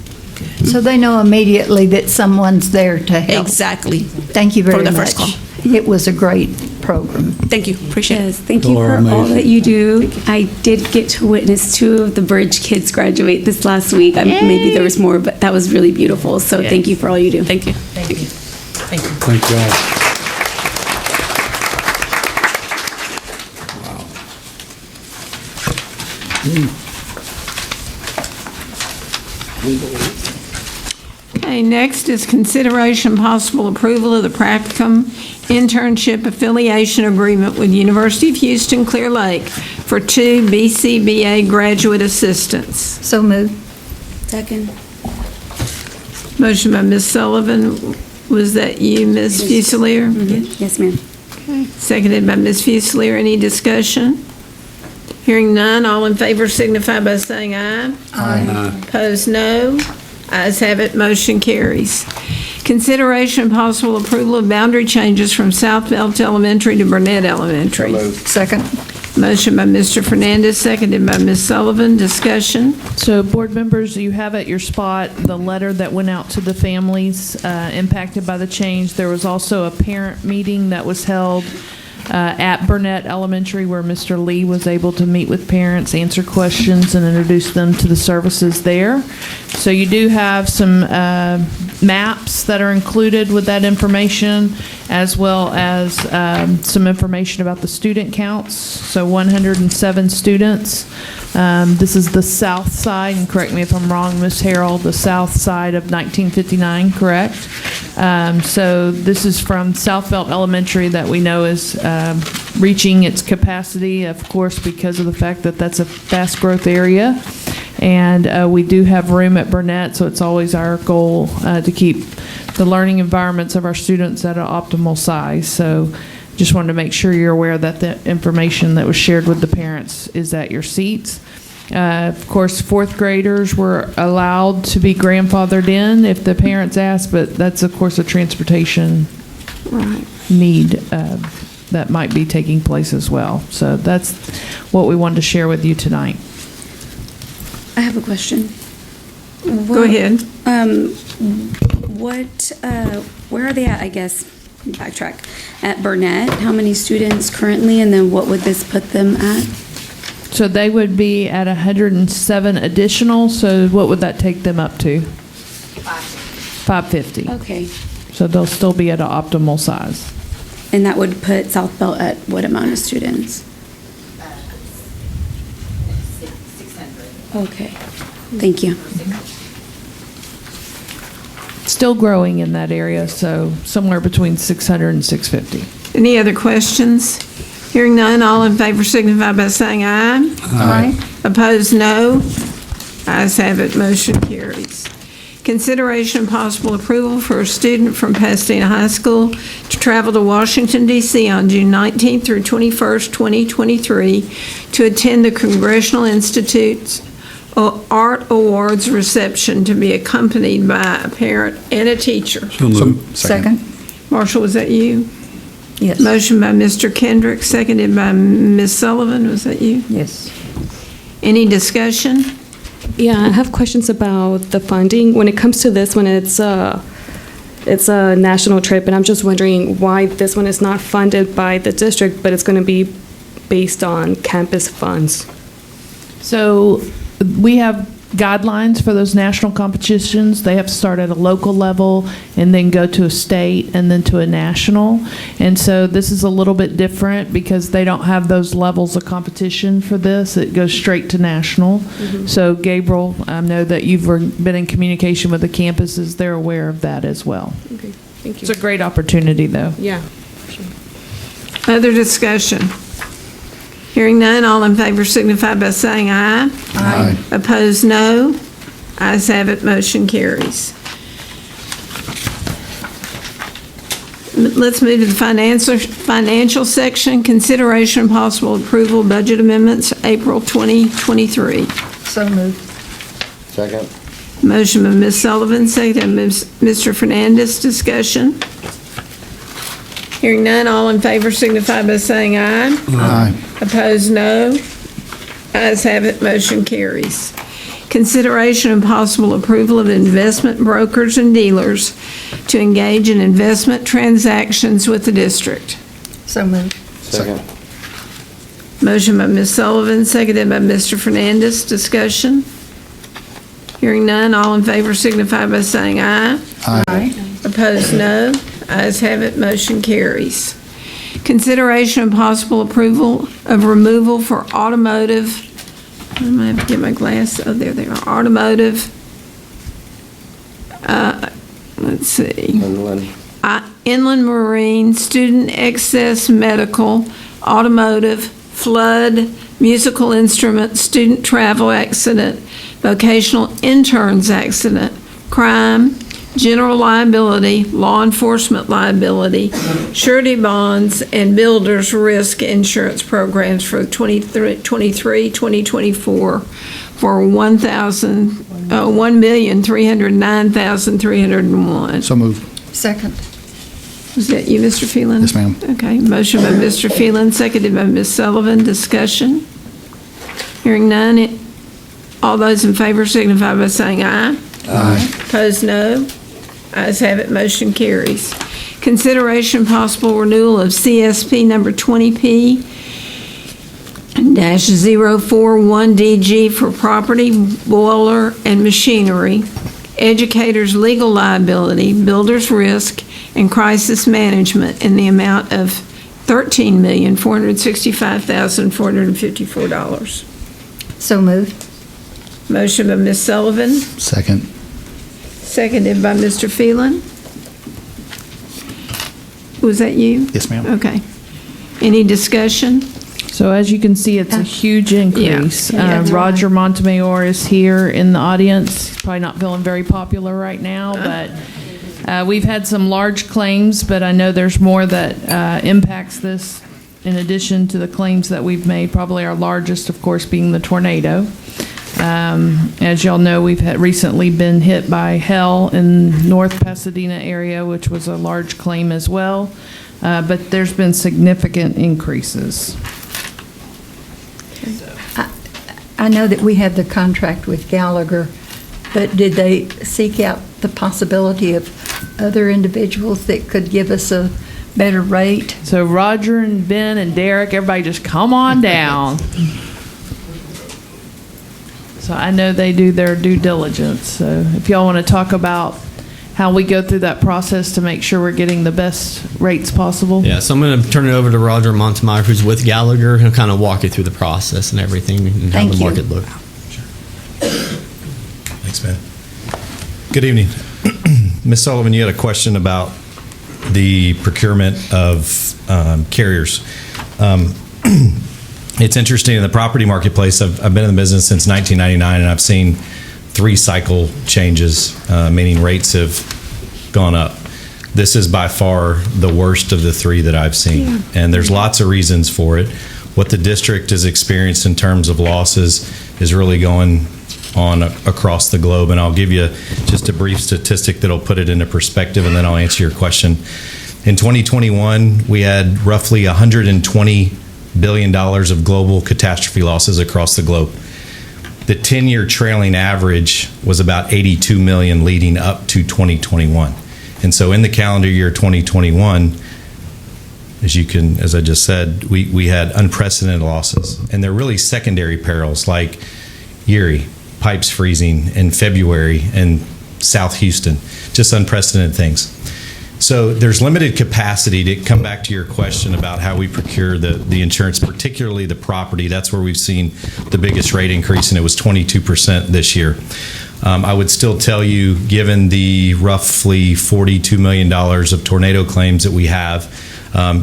So they know immediately that someone's there to help. Exactly. Thank you very For the much. first call. It was a great program. Thank you. Appreciate it. Yes, thank you for all that you do. I did get to witness 2 of the Bridge kids graduate this last week. Maybe there was more, but that was really beautiful. So thank you for all you do. Thank you. Thank you. Thank you. Thank you all. Okay, next is consideration possible approval of the practicum internship affiliation agreement with University of Houston Clear Lake for 2 BCBA graduate assistants. So moved. Second. Motion by Ms. Sullivan. Was that you, Ms. Fusilier? Yes, ma'am. Okay. Seconded by Ms. Fusilier. Any discussion? Hearing none, all in favor signify by saying aye. Aye. Opposed, no. Ayes have it, motion carries. Consideration and possible approval of boundary changes from South Belt Elementary to Burnett Elementary. Second. Motion by Mr. Fernandez, seconded by Ms. Sullivan. Discussion? So, board members, you have at your spot the letter that went out to the families impacted by the change. There was also a parent meeting that was held at Burnett Elementary where Mr. Lee was able to meet with parents, answer questions, and introduce them to the services there. So you do have some maps that are included with that information, as well as some information about the student counts. So 107 students. This is the south side, and correct me if I'm wrong, Ms. Harrell, the south side of 1959, correct? So this is from South Belt Elementary that we know is reaching its capacity, of course, because of the fact that that's a fast growth area. And we do have room at Burnett, so it's always our goal to keep the learning environments of our students at an optimal size. So just wanted to make sure you're aware that the information that was shared with the parents is at your seats. Of course, fourth graders were allowed to be grandfathered in if the parents asked, but that's, of course, a transportation need that might be taking place as well. So that's what we wanted to share with you tonight. I have a question. Go ahead. Where are they at, I guess, backtrack, at Burnett? How many students currently, and then what would this put them at? So they would be at 107 additional, so what would that take them up to? 550. Okay. So they'll still be at an optimal size. And that would put South Belt at what amount of students? 600. Okay. Thank you. Still growing in that area, so somewhere between 600 and 650. Any other questions? Hearing none, all in favor signify by saying aye. Aye. Opposed, no. Ayes have it, motion carries. Consideration and possible approval for a student from Pasadena High School to travel to Washington, D.C. on June 19th through 21st, 2023 to attend the Congressional Institute's Art Awards reception, to be accompanied by a parent and a teacher. So moved. Second. Marshall, was that you? Yes. Motion by Mr. Kendrick, seconded by Ms. Sullivan. Was that you? Yes. Any discussion? Yeah, I have questions about the funding. When it comes to this one, it's a national trip, and I'm just wondering why this one is not funded by the district, but it's going to be based on campus funds. So we have guidelines for those national competitions. They have to start at a local level and then go to a state and then to a national. And so this is a little bit different because they don't have those levels of competition for this. It goes straight to national. Mm-hmm. So Gabriel, I know that you've been in communication with the campuses. They're aware of that as well. Okay, thank you. It's a great opportunity, though. Yeah. Sure. Other discussion? Hearing none, all in favor signify by saying aye. Aye. Opposed, no. Ayes have it, motion carries. Let's move to the financial section. Consideration and possible approval budget amendments, April 2023. So moved. Second. Motion by Ms. Sullivan, second by Mr. Fernandez. Discussion. Hearing none, all in favor signify by saying aye. Aye. Opposed, no. Ayes have it, motion carries. Consideration and possible approval of investment brokers and dealers to engage in investment transactions with the district. So moved. Second. Motion by Ms. Sullivan, seconded by Mr. Fernandez. Discussion. Hearing none, all in favor signify by saying aye. Aye. Opposed, no. Ayes have it, motion carries. Consideration and possible approval of removal for automotive, I'm gonna have to get my glass, oh, there they are, automotive, let's see. Inland marine, student excess medical, automotive, flood, musical instrument, student travel accident, vocational interns accident, crime, general liability, law enforcement liability, surety bonds, and builder's risk insurance programs for 2023-2024 for $1,309,301. So moved. Second. Was that you, Mr. Phelan? Yes, ma'am. Okay, motion by Mr. Phelan, seconded by Ms. Sullivan. Discussion. Hearing none, all those in favor signify by saying aye. Aye. Opposed, no. Ayes have it, motion carries. Consideration possible renewal of CSP number 20P-041DG for property, boiler, and machinery, educators' legal liability, builder's risk, and crisis management in the amount of $13,465,454. So moved. Motion by Ms. Sullivan, Second. seconded by Mr. Phelan. Was that you? Yes, ma'am. Okay. Any discussion? So as you can see, it's a huge increase. Yeah. Roger Montemayor is here in the audience. He's probably not feeling very popular right now, but we've had some large claims, but I know there's more that impacts this in addition to the claims that we've made, probably our largest, of course, being the tornado. As y'all know, we've recently been hit by hail in North Pasadena area, which was a large claim as well, but there's been significant increases. I know that we have the contract with Gallagher, but did they seek out the possibility of other individuals that could give us a better rate? So Roger and Ben and Derek, everybody just come on down. So I know they do their due diligence. So if y'all want to talk about how we go through that process to make sure we're getting the best rates possible. Yeah, so I'm going to turn it over to Roger Montemayor, who's with Gallagher. He'll kind of walk you through the process and everything and how the market looks. Thanks, Ben. Good evening. Ms. Sullivan, you had a question about the procurement of carriers. It's interesting in the property marketplace. I've been in the business since 1999, and I've seen 3 cycle changes, meaning rates have gone up. This is by far the worst of the 3 that I've seen, and there's lots of reasons for it. What the district has experienced in terms of losses is really going on across the globe, and I'll give you just a brief statistic that'll put it into perspective, and then I'll answer your question. In 2021, we had roughly $120 billion of global catastrophe losses across the globe. The 10-year trailing average was about 82 million leading up to 2021. And so in the calendar year 2021, as I just said, we had unprecedented losses. And they're really secondary perils like Erie, pipes freezing in February, and South Houston, just unprecedented things. So there's limited capacity. To come back to your question about how we procure the insurance, particularly the property, that's where we've seen the biggest rate increase, and it was 22% this year. I would still tell you, given the roughly $42 million of tornado claims that we have,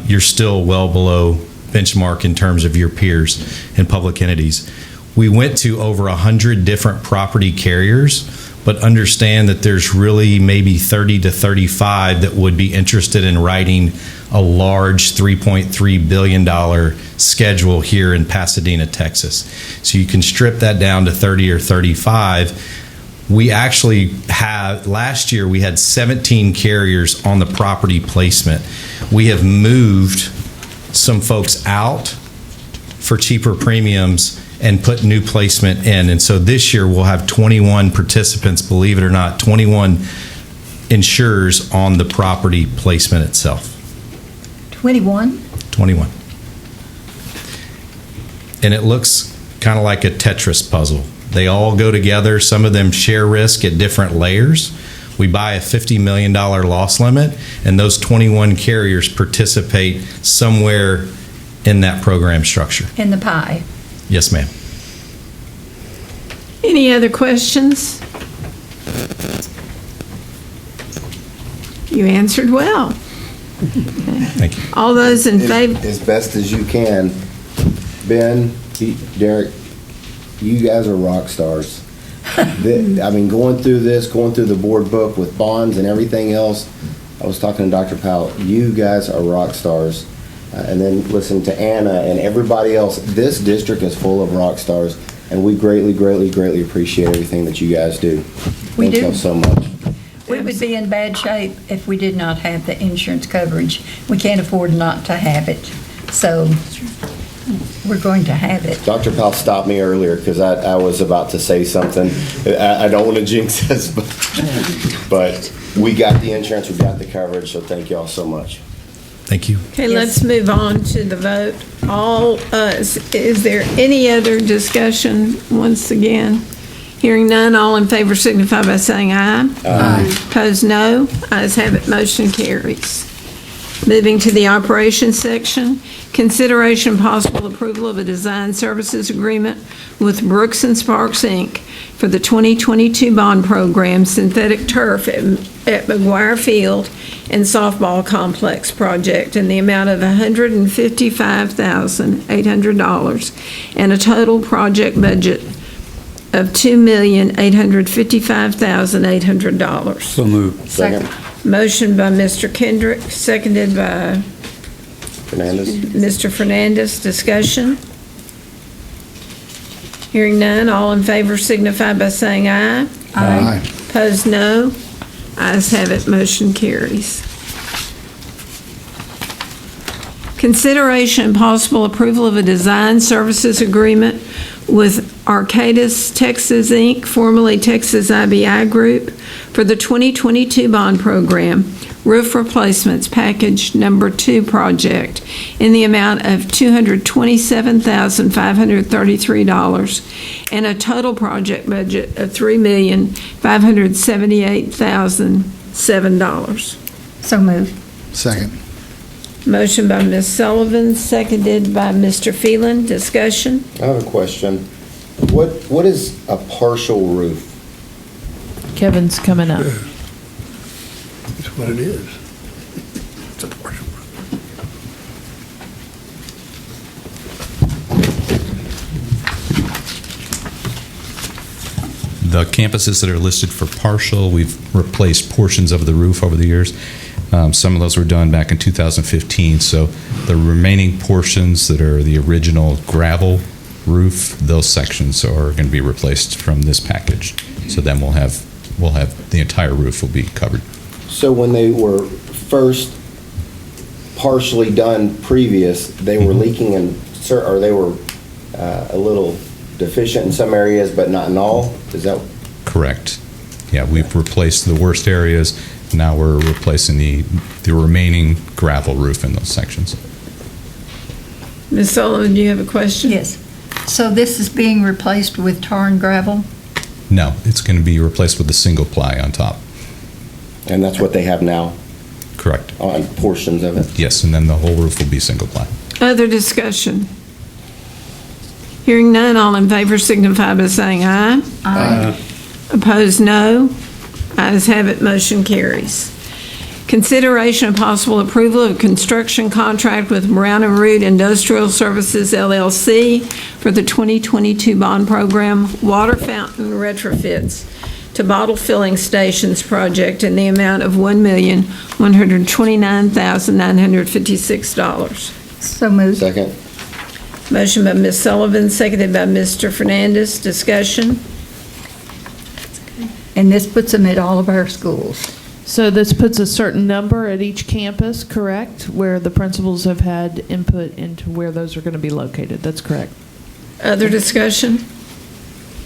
you're still well below benchmark in terms of your peers and public entities. We went to over 100 different property carriers but understand that there's really maybe 30 to 35 that would be interested in writing a large $3.3 billion schedule here in Pasadena, Texas. So you can strip that down to 30 or 35. We actually have, last year we had 17 carriers on the property placement. We have moved some folks out for cheaper premiums and put new placement in. And so this year we'll have 21 participants, believe it or not, 21 insurers on the property placement itself. 21? 21. And it looks kind of like a Tetris puzzle. They all go together. Some of them share risk at different layers. We buy a $50 million loss limit, and those 21 carriers participate somewhere in that program structure. In the pie. Yes, ma'am. Any other questions? You answered well. Thank you. All those in favor? As best as you can. Ben, Derek, you guys are rock stars. I mean, going through the board book with bonds and everything else, I was talking to Dr. Powell, you guys are rock stars. And then listen to Anna and everybody else. This district is full of rock stars, and we greatly, greatly, greatly appreciate everything that you guys do. We Thank do. y'all so much. We would be in bad shape if we did not have the insurance coverage. We can't afford not to have it. So we're going to have it. Dr. Powell stopped me earlier because I was about to say something. I don't want to jinx us, but we got the insurance, we got the coverage, so thank y'all so much. Thank you. Okay, let's move on to the vote. Is there any other discussion once again? Hearing none, all in favor signify by saying aye. Aye. Opposed, no. Ayes have it, motion carries. Moving to the operations section, consideration and possible approval of a design services agreement with Brooks and Sparks, Inc. for the 2022 bond program synthetic turf at McGuire Field and softball complex project in the amount of $155,800 and a total project budget of $2,855,800. So moved. Second. Motion by Mr. Kendrick, seconded by Fernandez. Mr. Fernandez. Discussion? Hearing none, all in favor signify by saying aye. Aye. Opposed, no. Ayes have it, motion carries. Consideration and possible approval of a design services agreement with Arcadis Texas, Inc., formerly Texas IBI Group, for the 2022 bond program, roof replacements package number 2 project in the amount of $227,533 and a total project budget of $3,578,007. So moved. Second. Motion by Ms. Sullivan, seconded by Mr. Phelan. Discussion? I have a question. What is a partial roof? Kevin's coming up. That's what it is. It's a partial. The campuses that are listed for partial, we've replaced portions of the roof over the years. Some of those were done back in 2015. So the remaining portions that are the original gravel roof, those sections are going to be replaced from this package. So then we'll have the entire roof will be covered. So when they were first partially done previous, they were leaking or they were a little deficient in some areas, but not in all? Is that? Correct. Yeah, we've replaced the worst areas. Now we're replacing the remaining gravel roof in those sections. Ms. Sullivan, do you have a question? Yes. So this is being replaced with tar and gravel? No, it's going to be replaced with a single ply on top. And that's what they have now? Correct. On portions of it? Yes, and then the whole roof will be single ply. Other discussion? Hearing none, all in favor signify by saying aye. Aye. Opposed, no. Ayes have it, motion carries. Consideration of possible approval of construction contract with Brown and Root Industrial Services, LLC for the 2022 bond program water fountain retrofits to bottle filling stations project in the amount of $1,129,956. So moved. Second. Motion by Ms. Sullivan, seconded by Mr. Fernandez. Discussion. And this puts them at all of our schools. So this puts a certain number at each campus, correct? Where the principals have had input into where those are going to be located. That's correct. Other discussion?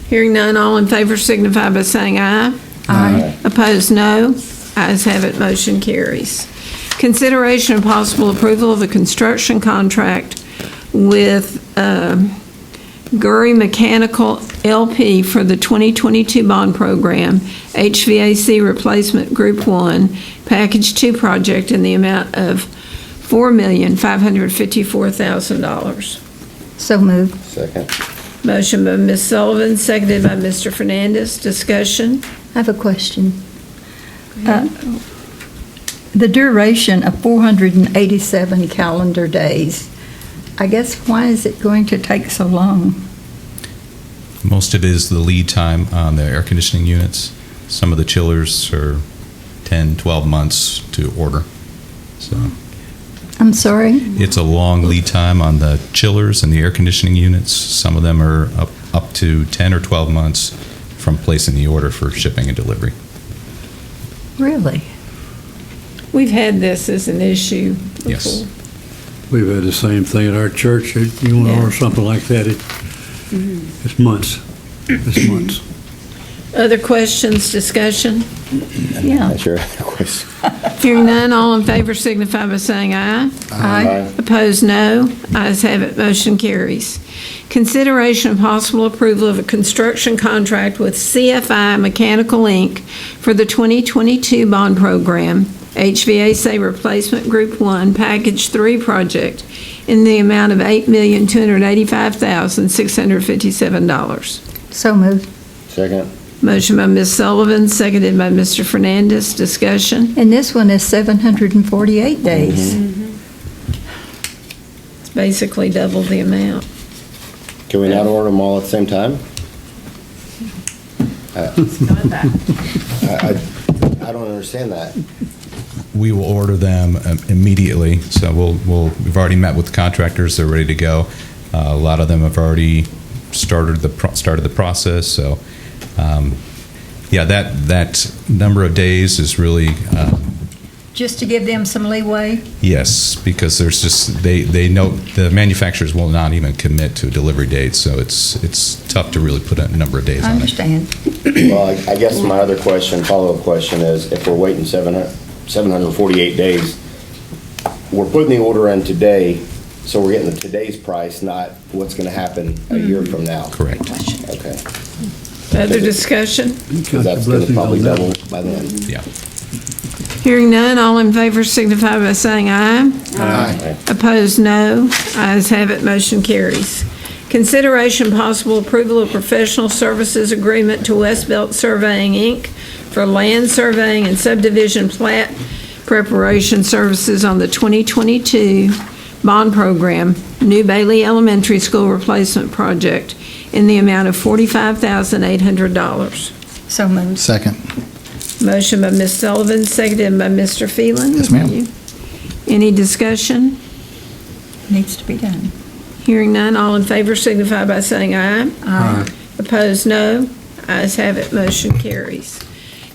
Hearing none, all in favor signify by saying aye. Aye. Opposed, no. Ayes have it, motion carries. Consideration and possible approval of a construction contract with Gurry Mechanical LP for the 2022 bond program, HVAC Replacement Group 1, Package 2 project in the amount of $4,554,000. So moved. Second. Motion by Ms. Sullivan, seconded by Mr. Fernandez. Discussion. I have a question. The duration of 487 calendar days, I guess, why is it going to take so long? Most of it is the lead time on the air conditioning units. Some of the chillers are 10, 12 months to order. So I'm sorry? it's a long lead time on the chillers and the air conditioning units. Some of them are up to 10 or 12 months from placing the order for shipping and delivery. Really? We've had this as an issue before. Yes. We've had the same thing at our church. If you want to order something like that, it's months. It's months. Other questions, discussion? Yeah. That's your other question. Hearing none, all in favor signify by saying aye. Aye. Opposed, no. Ayes have it, motion carries. Consideration of possible approval of a construction contract with CFI Mechanical, Inc. for the 2022 bond program, HVAC Replacement Group 1, Package 3 project in the amount of $8,285,657. So moved. Second. Motion by Ms. Sullivan, seconded by Mr. Fernandez. Discussion. And this one is 748 days. It's basically double the amount. Can we not order them all at the same time? I don't understand that. We will order them immediately. So we've already met with the contractors. They're ready to go. A lot of them have already started the process. So, that number of days is really Just to give them some leeway? yes, because there's just they know the manufacturers will not even commit to a delivery date. So it's tough to really put a number of days I on it. understand. Well, I guess my other question, follow-up question is, if we're waiting 748 days, we're putting the order in today, so we're getting today's price, not what's going to happen a year from now. Correct. Okay. Other discussion? Because that's going to probably double by then. Yeah. Hearing none, all in favor signify by saying aye. Aye. Opposed, no. Ayes have it, motion carries. Consideration possible approval of professional services agreement to West Belt Surveying, Inc. for land surveying and subdivision plat preparation services on the 2022 bond program, New Bailey Elementary School Replacement Project, in the amount of $45,800. So moved. Second. Motion by Ms. Sullivan, seconded by Mr. Phelan. Yes, ma'am. Any discussion? Needs to be done. Hearing none, all in favor signify by saying aye. Aye. Opposed, no. Ayes have it, motion carries.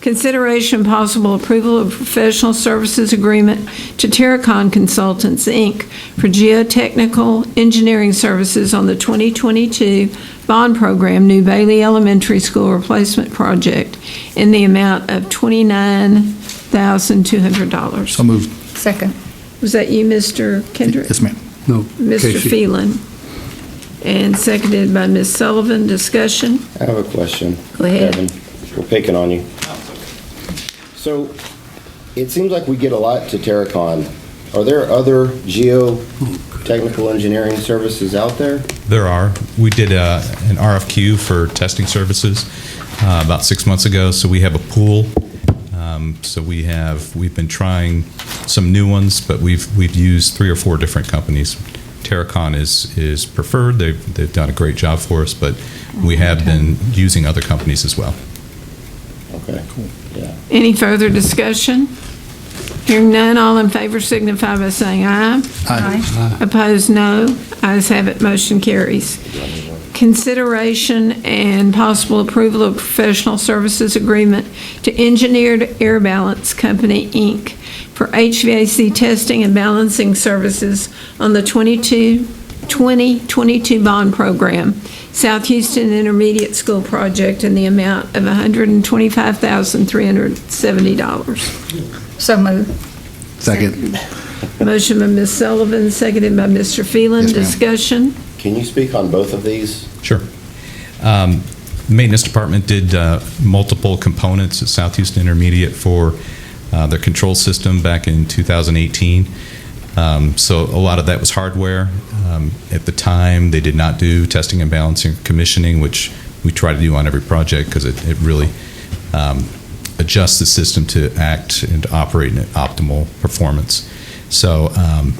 Consideration possible approval of professional services agreement to Terracon Consultants, Inc. for geotechnical engineering services on the 2022 bond program, New Bailey Elementary School Replacement Project, in the amount of $29,200. So moved. Second. Was that you, Mr. Kendrick? Yes, ma'am. No. Mr. Casey. Phelan. And seconded by Ms. Sullivan. Discussion? I have a question. Go ahead. Kevin. We're picking on you. So, it seems like we get a lot to Terracon. Are there other geotechnical engineering services out there? There are. We did an RFQ for testing services about 6 months ago, so we have a pool. So we've been trying some new ones, but we've used 3 or 4 different companies. Terracon is preferred. They've done a great job for us, but we have been using other companies as well. Okay, cool. Yeah. Any further discussion? Hearing none, all in favor signify by saying aye. Aye. Opposed, no. Ayes have it, motion carries. Consideration and possible approval of professional services agreement to Engineered Air Balance Company, Inc. for HVAC testing and balancing services on the 2022 bond program, South Houston Intermediate School Project, in the amount of $125,370. So moved. Second. Motion by Ms. Sullivan, seconded by Mr. Phelan. Yes, ma'am. Discussion? Can you speak on both of these? Sure. Maintenance Department did multiple components at South Houston Intermediate for their control system back in 2018. So a lot of that was hardware. At the time, they did not do testing and balancing commissioning, which we try to do on every project because it really adjusts the system to act and to operate in optimal performance. So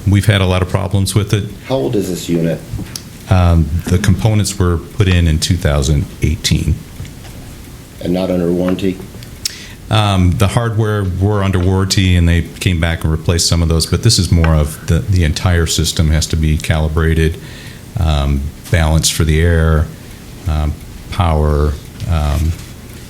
we've had a lot of problems with it. How old is this unit? The components were put in 2018. And not under warranty? The hardware were under warranty, and they came back and replaced some of those, but this is more of the entire system has to be calibrated, balanced for the air, power.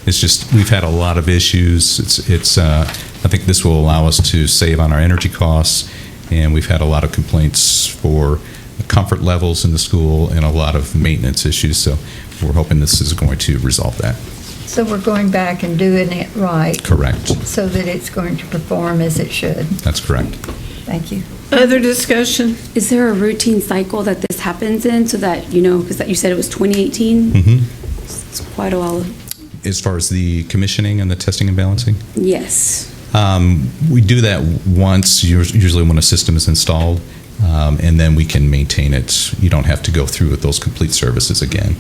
It's just, we've had a lot of issues. I think this will allow us to save on our energy costs, and we've had a lot of complaints for comfort levels in the school and a lot of maintenance issues, so we're hoping this is going to resolve that. So we're going back and doing it right. Correct. So that it's going to perform as it should. That's correct. Thank you. Other discussion? Is there a routine cycle that this happens in so that, because you said it was 2018? Mm-hmm. It's quite a while. As far as the commissioning and the testing and balancing? Yes. We do that once, usually when a system is installed, and then we can maintain it. You don't have to go through with those complete services again.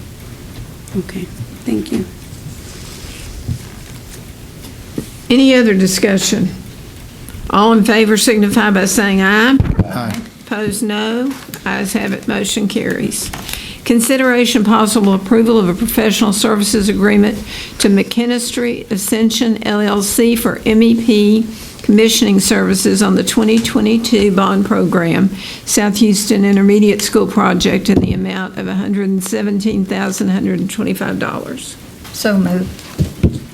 Okay, thank you. Any other discussion? All in favor signify by saying aye. Aye. Opposed, no. Ayes have it, motion carries. Consideration possible approval of a professional services agreement to McKinstry Ascension LLC for MEP commissioning services on the 2022 bond program, South Houston Intermediate School Project, in the amount of $117,125. So moved.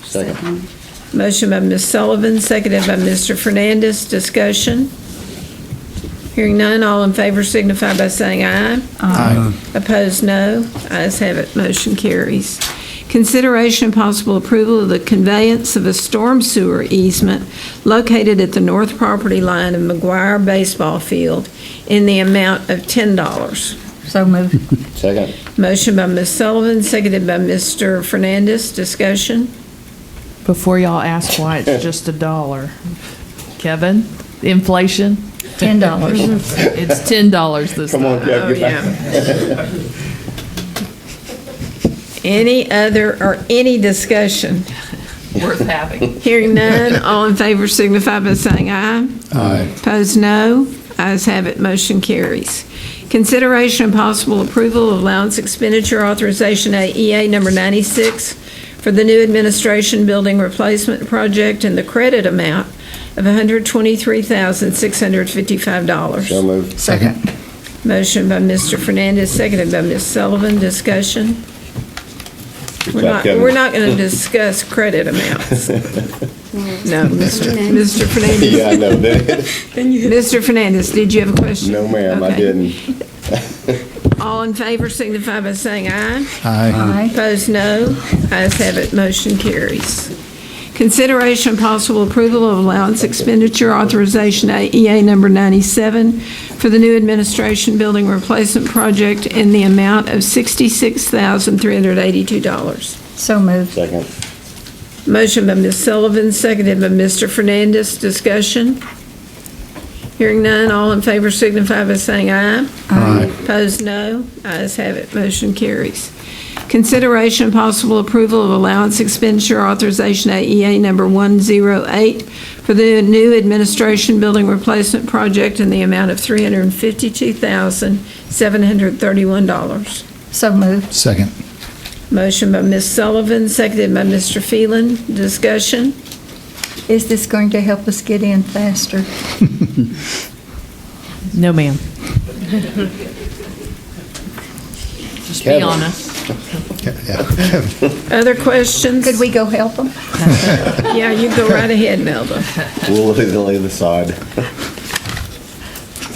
Second. Motion by Ms. Sullivan, seconded by Mr. Fernandez. Discussion? Hearing none, all in favor signify by saying aye. Aye. Opposed, no. Ayes have it, motion carries. Consideration and possible approval of the conveyance of a storm sewer easement located at the north property line of McGuire Baseball Field in the amount of $10. So moved. Second. Motion by Ms. Sullivan, seconded by Mr. Fernandez. Discussion? Before y'all ask why it's just $1, Kevin, inflation? $10. It's $10 this time. Come on, Kev, get back. Any other or any discussion? Worth having. Hearing none, all in favor signify by saying aye. Aye. Opposed, no. Ayes have it, motion carries. Consideration and possible approval of allowance expenditure authorization AEA number 96 for the new administration building replacement project in the credit amount of $123,655. So moved. Second. Motion by Mr. Fernandez, seconded by Ms. Sullivan. Discussion? We're not going to discuss credit amounts. No, Mr. Fernandez. Yeah, I know. Mr. Fernandez, did you have a question? No, ma'am, I Okay. didn't. All in favor signify by saying aye. Aye. Opposed, no. Ayes have it, motion carries. Consideration and possible approval of allowance expenditure authorization AEA number 97 for the new administration building replacement project in the amount of $66,382. So moved. Second. Motion by Ms. Sullivan, seconded by Mr. Fernandez. Discussion? Hearing none, all in favor signify by saying aye. Aye. Opposed, no. Ayes have it, motion carries. Consideration and possible approval of allowance expenditure authorization AEA number 108 for the new administration building replacement project in the amount of $352,731. So moved. Second. Motion by Ms. Sullivan, seconded by Mr. Phelan. Discussion? Is this going to help us get in faster? No, ma'am. Just be Kevin. honest. Other questions? Could we go help them? Yeah, you go right ahead, Melba. We'll lay the side.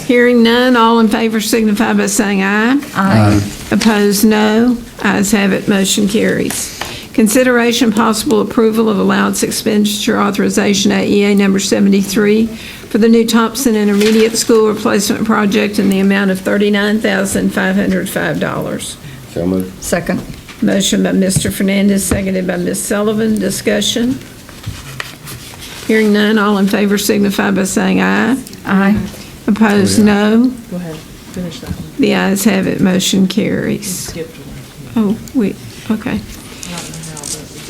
Hearing none, all in favor signify by saying aye. Aye. Opposed, no. Ayes have it, motion carries. Consideration possible approval of allowance expenditure authorization AEA number 73 for the new Thompson Intermediate School replacement project in the amount of $39,505. So moved. Second. Motion by Mr. Fernandez, seconded by Ms. Sullivan. Discussion? Hearing none, all in favor signify by saying aye. Aye. Opposed, no. Go ahead, finish that one. The ayes have it, motion carries. Skipped one. Oh, wait, okay.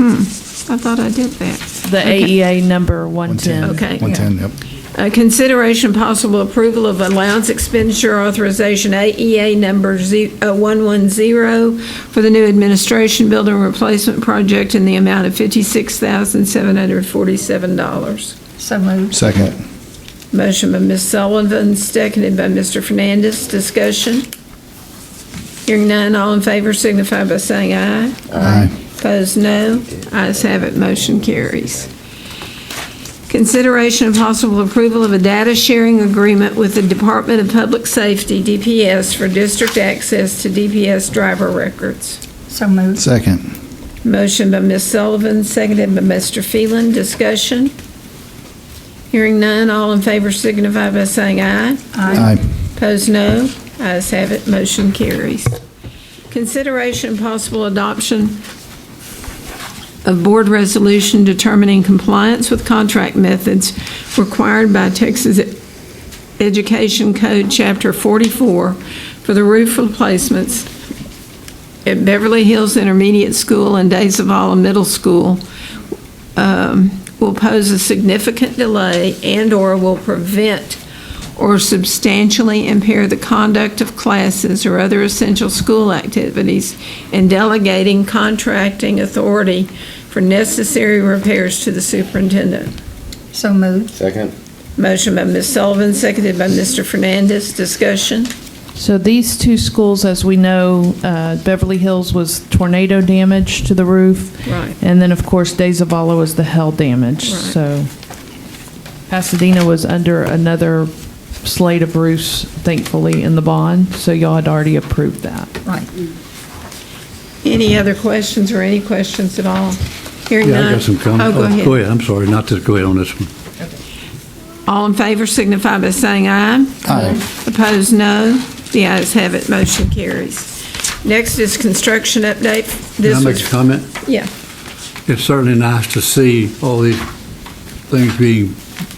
I thought I did that. The Okay. AEA number 110. Okay. 110, yep. Consideration possible approval of allowance expenditure authorization AEA number 110 for the new administration building replacement project in the amount of $56,747. So moved. Second. Motion by Ms. Sullivan, seconded by Mr. Fernandez. Discussion? Hearing none, all in favor signify by saying aye. Aye. Opposed, no. Ayes have it, motion carries. Consideration of possible approval of a data sharing agreement with the Department of Public Safety, DPS, for district access to DPS driver records. So moved. Second. Motion by Ms. Sullivan, seconded by Mr. Phelan. Discussion? Hearing none, all in favor signify by saying aye. Aye. Opposed, no. Ayes have it, motion carries. Consideration and possible adoption of board resolution determining compliance with contract methods required by Texas Education Code, Chapter 44, for the roof replacements at Beverly Hills Intermediate School and Days of Alla Middle School will pose a significant delay and/or will prevent or substantially impair the conduct of classes or other essential school activities, and delegating contracting authority for necessary repairs to the superintendent. So moved. Second. Motion by Ms. Sullivan, seconded by Mr. Fernandez. Discussion? So these two schools, as we know, Beverly Hills was tornado damage to the roof. Right. And then, of course, Days of Alla was the hail damage. Right. So Pasadena was under another slate of roofs, thankfully, in the bond. So y'all had already approved that. Right. Any other questions or any questions at all? Hearing Yeah, I none. got some comments. Oh, go ahead. Go ahead, I'm sorry, not to go ahead on this one. All in favor signify by saying aye. Aye. Opposed, no. The ayes have it, motion carries. Next is construction update. Can I make a comment? Yeah. It's certainly nice to see all these things being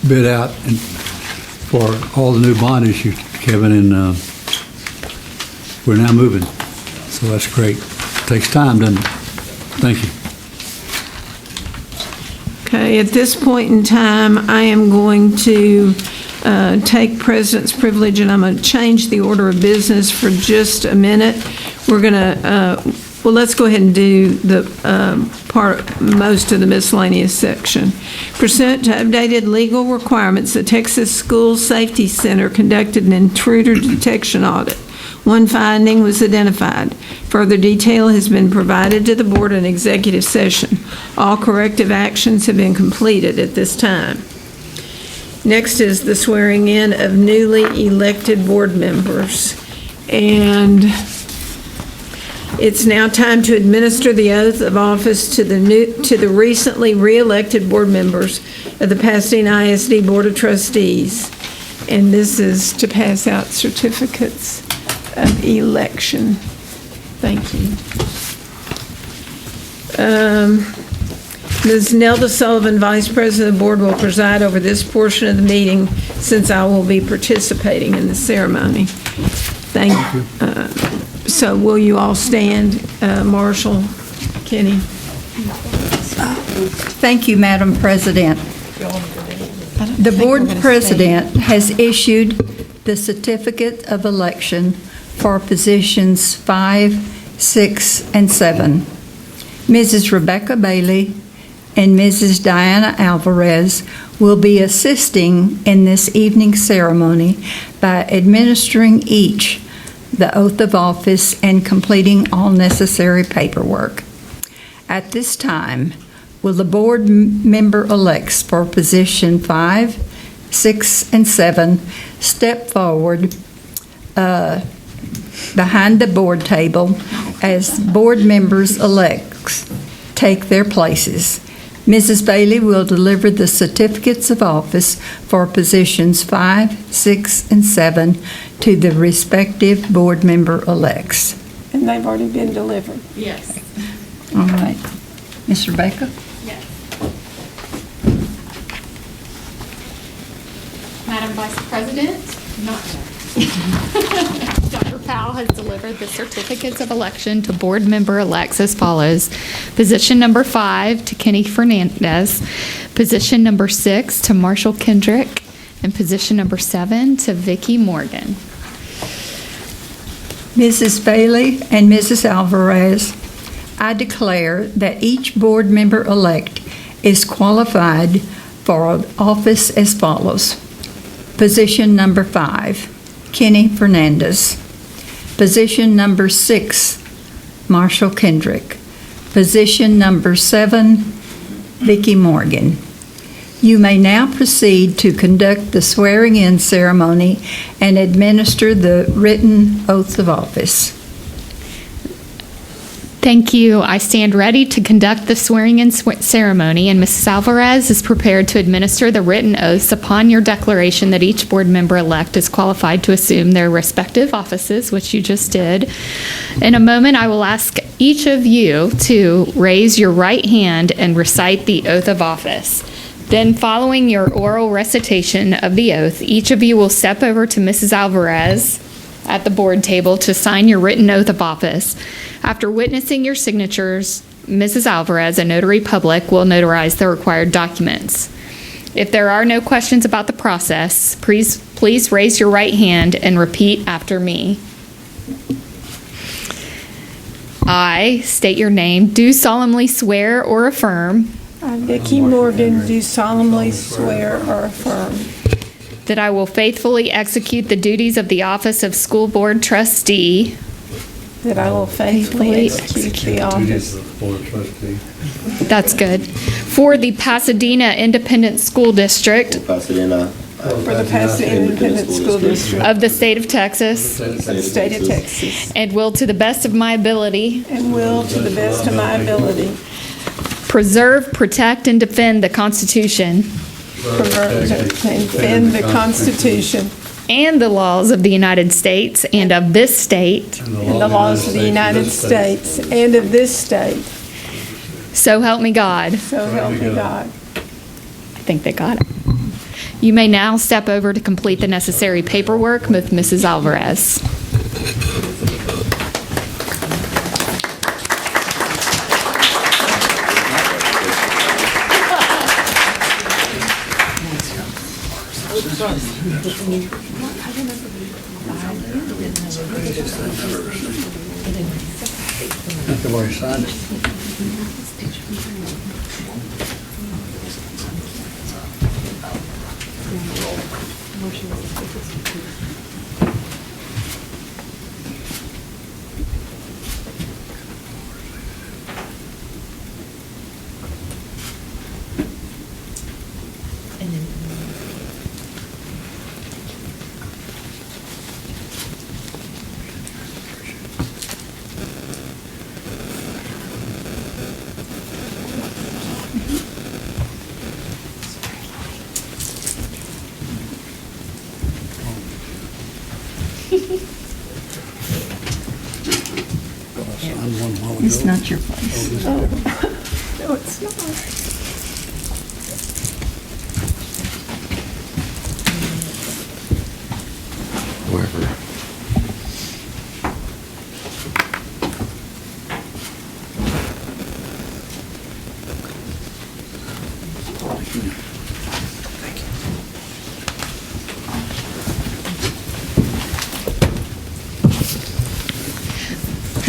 bid out and for all the new bond issues, Kevin, and we're now moving. So that's great. Takes time, doesn't it? Thank you. Okay, at this point in time, I am going to take president's privilege, and I'm going to change the order of business for just a minute. We're going to, well, let's go ahead and do the most of the miscellaneous section. Pursuant to updated legal requirements, the Texas School Safety Center conducted an intruder detection audit. One finding was identified. Further detail has been provided to the board in executive session. All corrective actions have been completed at this time. Next is the swearing in of newly elected board members. And it's now time to administer the oath of office to the recently re-elected board members of the Pasadena ISD Board of Trustees. And this is to pass out certificates of election. Thank you. Ms. Nelda Sullivan, Vice President of the Board, will preside over this portion of the meeting since I will be participating in the ceremony. Thank you. So will you all stand, Marshall, Kenny? Thank you, Madam President. The board president has issued the certificate of election for positions 5, 6, and 7. Mrs. Rebecca Bailey and Mrs. Diana Alvarez will be assisting in this evening's ceremony by administering each the oath of office and completing all necessary paperwork. At this time, will the board member-elects for position 5, 6, and 7 step forward behind the board table as board members-elects take their places. Mrs. Bailey will deliver the certificates of office for positions 5, 6, and 7 to the respective board member-elects. And they've already been delivered. Yes. All right. Ms. Rebecca? Yes. Madam Vice President, Dr. Powell has delivered the certificates of election to board member-elects as follows. Position number 5 to Kenny Fernandez, position number 6 to Marshall Kendrick, and position number 7 to Vicki Morgan. Mrs. Bailey and Mrs. Alvarez, I declare that each board member-elect is qualified for office as follows. Position number 5, Kenny Fernandez. Position number 6, Marshall Kendrick. Position number 7, Vicki Morgan. You may now proceed to conduct the swearing-in ceremony and administer the written oath of office. Thank you. I stand ready to conduct the swearing-in ceremony, and Mrs. Alvarez is prepared to administer the written oaths upon your declaration that each board member-elect is qualified to assume their respective offices, which you just did. In a moment, I will ask each of you to raise your right hand and recite the oath of office. Then, following your oral recitation of the oath, each of you will step over to Mrs. Alvarez at the board table to sign your written oath of office. After witnessing your signatures, Mrs. Alvarez, a notary public, will notarize the required documents. If there are no questions about the process, please raise your right hand and repeat after me. I state your name, do solemnly swear or affirm. I, Vicki Morgan, do solemnly swear or affirm that I will faithfully execute the duties of the office of school board trustee. That I will faithfully execute the office. That's good. For the Pasadena Independent School District. For the Pasadena Independent School District. Of the state of Texas. Of the state of Texas. And will to the best of my ability. And will to the best of my ability. Preserve, protect, and defend the Constitution. Defend the Constitution. And the laws of the United States and of this state. And the laws of the United States and of this state. So help me God. So help me God. I think they got it. You may now step over to complete the necessary paperwork with Mrs. Alvarez. I've already signed it. It's not your place. Oh. No, it's not. Wherever.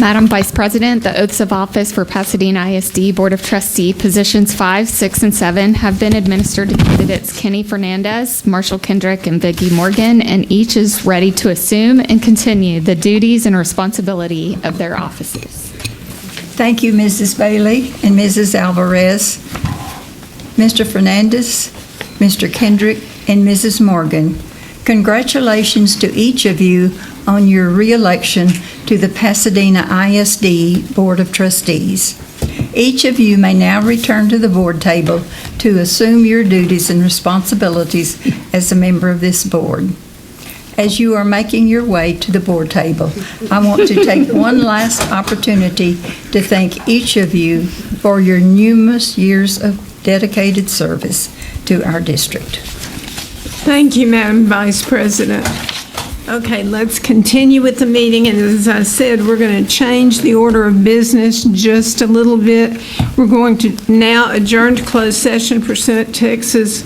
Madam Vice President, the oaths of office for Pasadena ISD Board of Trustee positions 5, 6, and 7 have been administered to candidates Kenny Fernandez, Marshall Kendrick, and Vicki Morgan, and each is ready to assume and continue the duties and responsibility of their offices. Thank you, Mrs. Bailey and Mrs. Alvarez, Mr. Fernandez, Mr. Kendrick, and Mrs. Morgan. Congratulations to each of you on your reelection to the Pasadena ISD Board of Trustees. Each of you may now return to the board table to assume your duties and responsibilities as a member of this board. As you are making your way to the board table, I want to take one last opportunity to thank each of you for your numerous years of dedicated service to our district. Thank you, Madam Vice President. Okay, let's continue with the meeting, and as I said, we're going to change the order of business just a little bit. We're going to now adjourn to closed session pursuant to Texas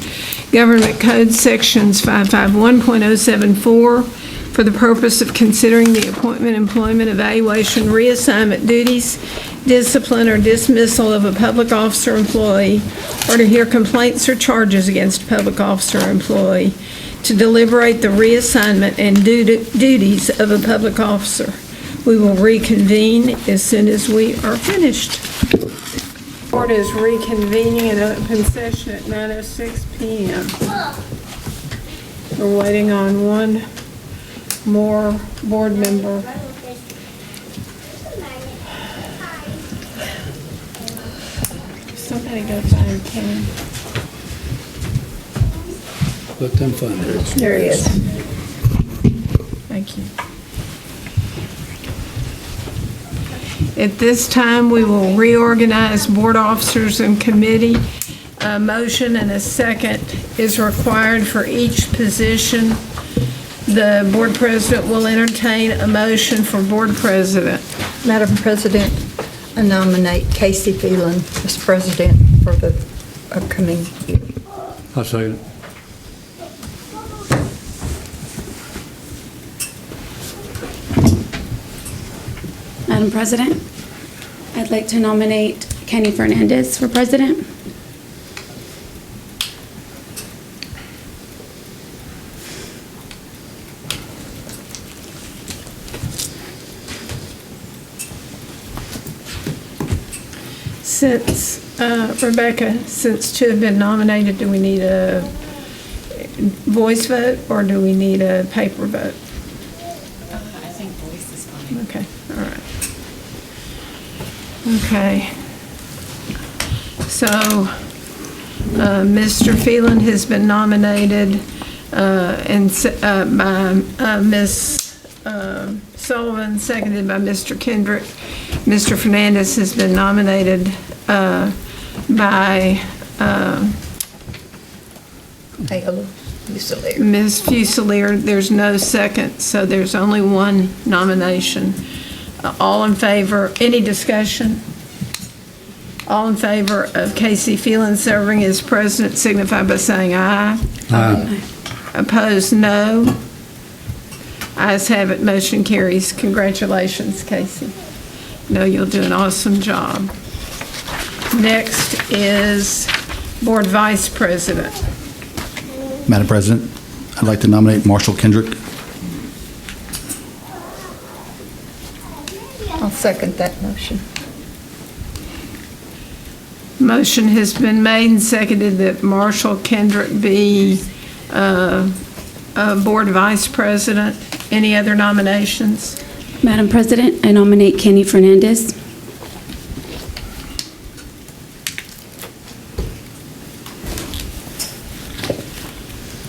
Government Code Sections 551.074 for the purpose of considering the appointment, employment, evaluation, reassignment, duties, discipline, or dismissal of a public officer or employee, or to hear complaints or charges against a public officer or employee, to deliberate the reassignment and duties of a public officer. We will reconvene as soon as we are finished. The board is reconvening in open session at 9:06 p.m. We're waiting on one more board member. Somebody go find Ken. Let them find it. There he is. Thank you. At this time, we will reorganize board officers and committee. A motion and a second is required for each position. The board president will entertain a motion for board president. Madam President, I nominate Casey Phelan as president for the upcoming year. I'll second it. Madam President, I'd like to nominate Kenny Fernandez for president. Since, Rebecca, since two have been nominated, do we need a voice vote or do we need a paper vote? I think voice is fine. Okay, all right. Okay. So, Mr. Phelan has been nominated by Ms. Sullivan, seconded by Mr. Kendrick. Mr. Fernandez has been nominated by Ms. Fusilier. There's no second, so there's only one nomination. All in favor, any discussion? All in favor of Casey Phelan serving as president signify by saying aye. Aye. Opposed, no. Ayes have it, motion carries. Congratulations, Casey. No, you'll do an awesome job. Next is board vice president. Madam President, I'd like to nominate Marshall Kendrick. I'll second that motion. Motion has been made and seconded that Marshall Kendrick be board vice president. Any other nominations? Madam President, I nominate Kenny Fernandez.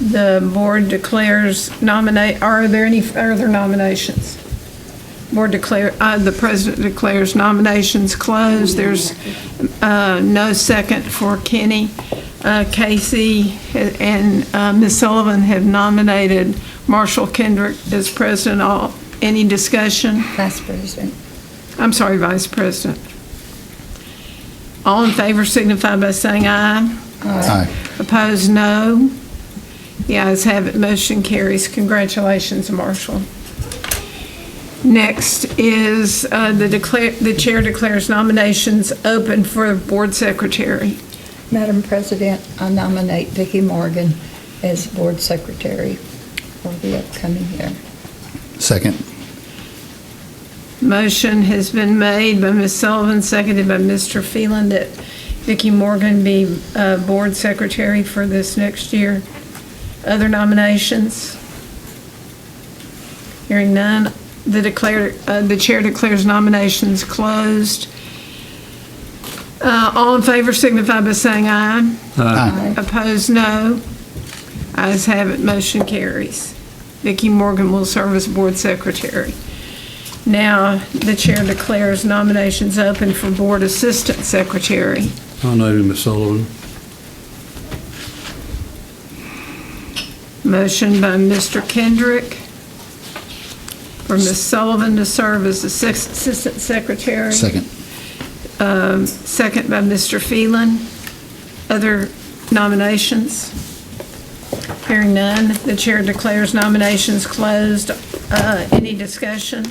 The board declares are there any further nominations? The president declares nominations closed. There's no second for Kenny. Casey and Ms. Sullivan have nominated Marshall Kendrick as president. Any discussion? Vice President. I'm sorry, Vice President. All in favor signify by saying aye. Aye. Opposed, no. The ayes have it, motion carries. Congratulations, Marshall. Next is the chair declares nominations open for board secretary. Madam President, I nominate Vicki Morgan as board secretary for the upcoming year. Second. Motion has been made by Ms. Sullivan, seconded by Mr. Phelan, that Vicki Morgan be board secretary for this next year. Other nominations? Hearing none, the chair declares nominations closed. All in favor signify by saying aye. Aye. Opposed, no. Ayes have it, motion carries. Vicki Morgan will serve as board secretary. Now, the chair declares nominations open for board assistant secretary. I'll nominate Ms. Sullivan. Motion by Mr. Kendrick for Ms. Sullivan to serve as assistant secretary. Second. Second by Mr. Phelan. Other nominations? Hearing none, the chair declares nominations closed. Any discussion?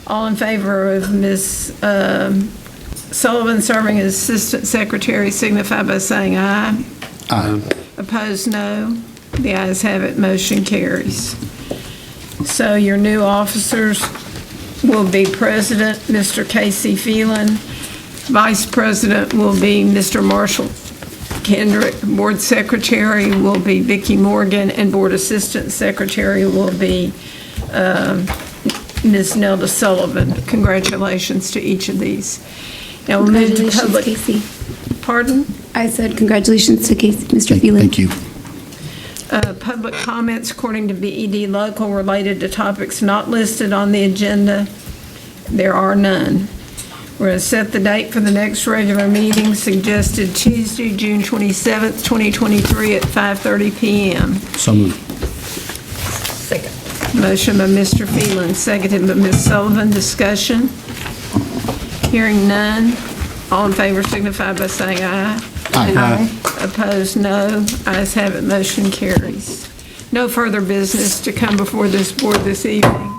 All in favor of Ms. Sullivan serving as assistant secretary signify by saying aye. Aye. Opposed, no. The ayes have it, motion carries. So your new officers will be President, Mr. Casey Phelan. Vice President will be Mr. Marshall Kendrick. Board Secretary will be Vicki Morgan, and Board Assistant Secretary will be Ms. Nelda Sullivan. Congratulations to each of these. Now we'll move to public. Casey. Pardon? I said congratulations to Casey, Mr. Phelan. Thank you. Public comments according to BED Local related to topics not listed on the agenda. There are none. We're going to set the date for the next regular meeting, suggested Tuesday, June 27th, 2023 at 5:30 p.m. So moved. Second. Motion by Mr. Phelan, seconded by Ms. Sullivan. Discussion? Hearing none. All in favor signify by saying aye. Aye. Opposed, no. Ayes have it, motion carries. No further business to come before this board this evening.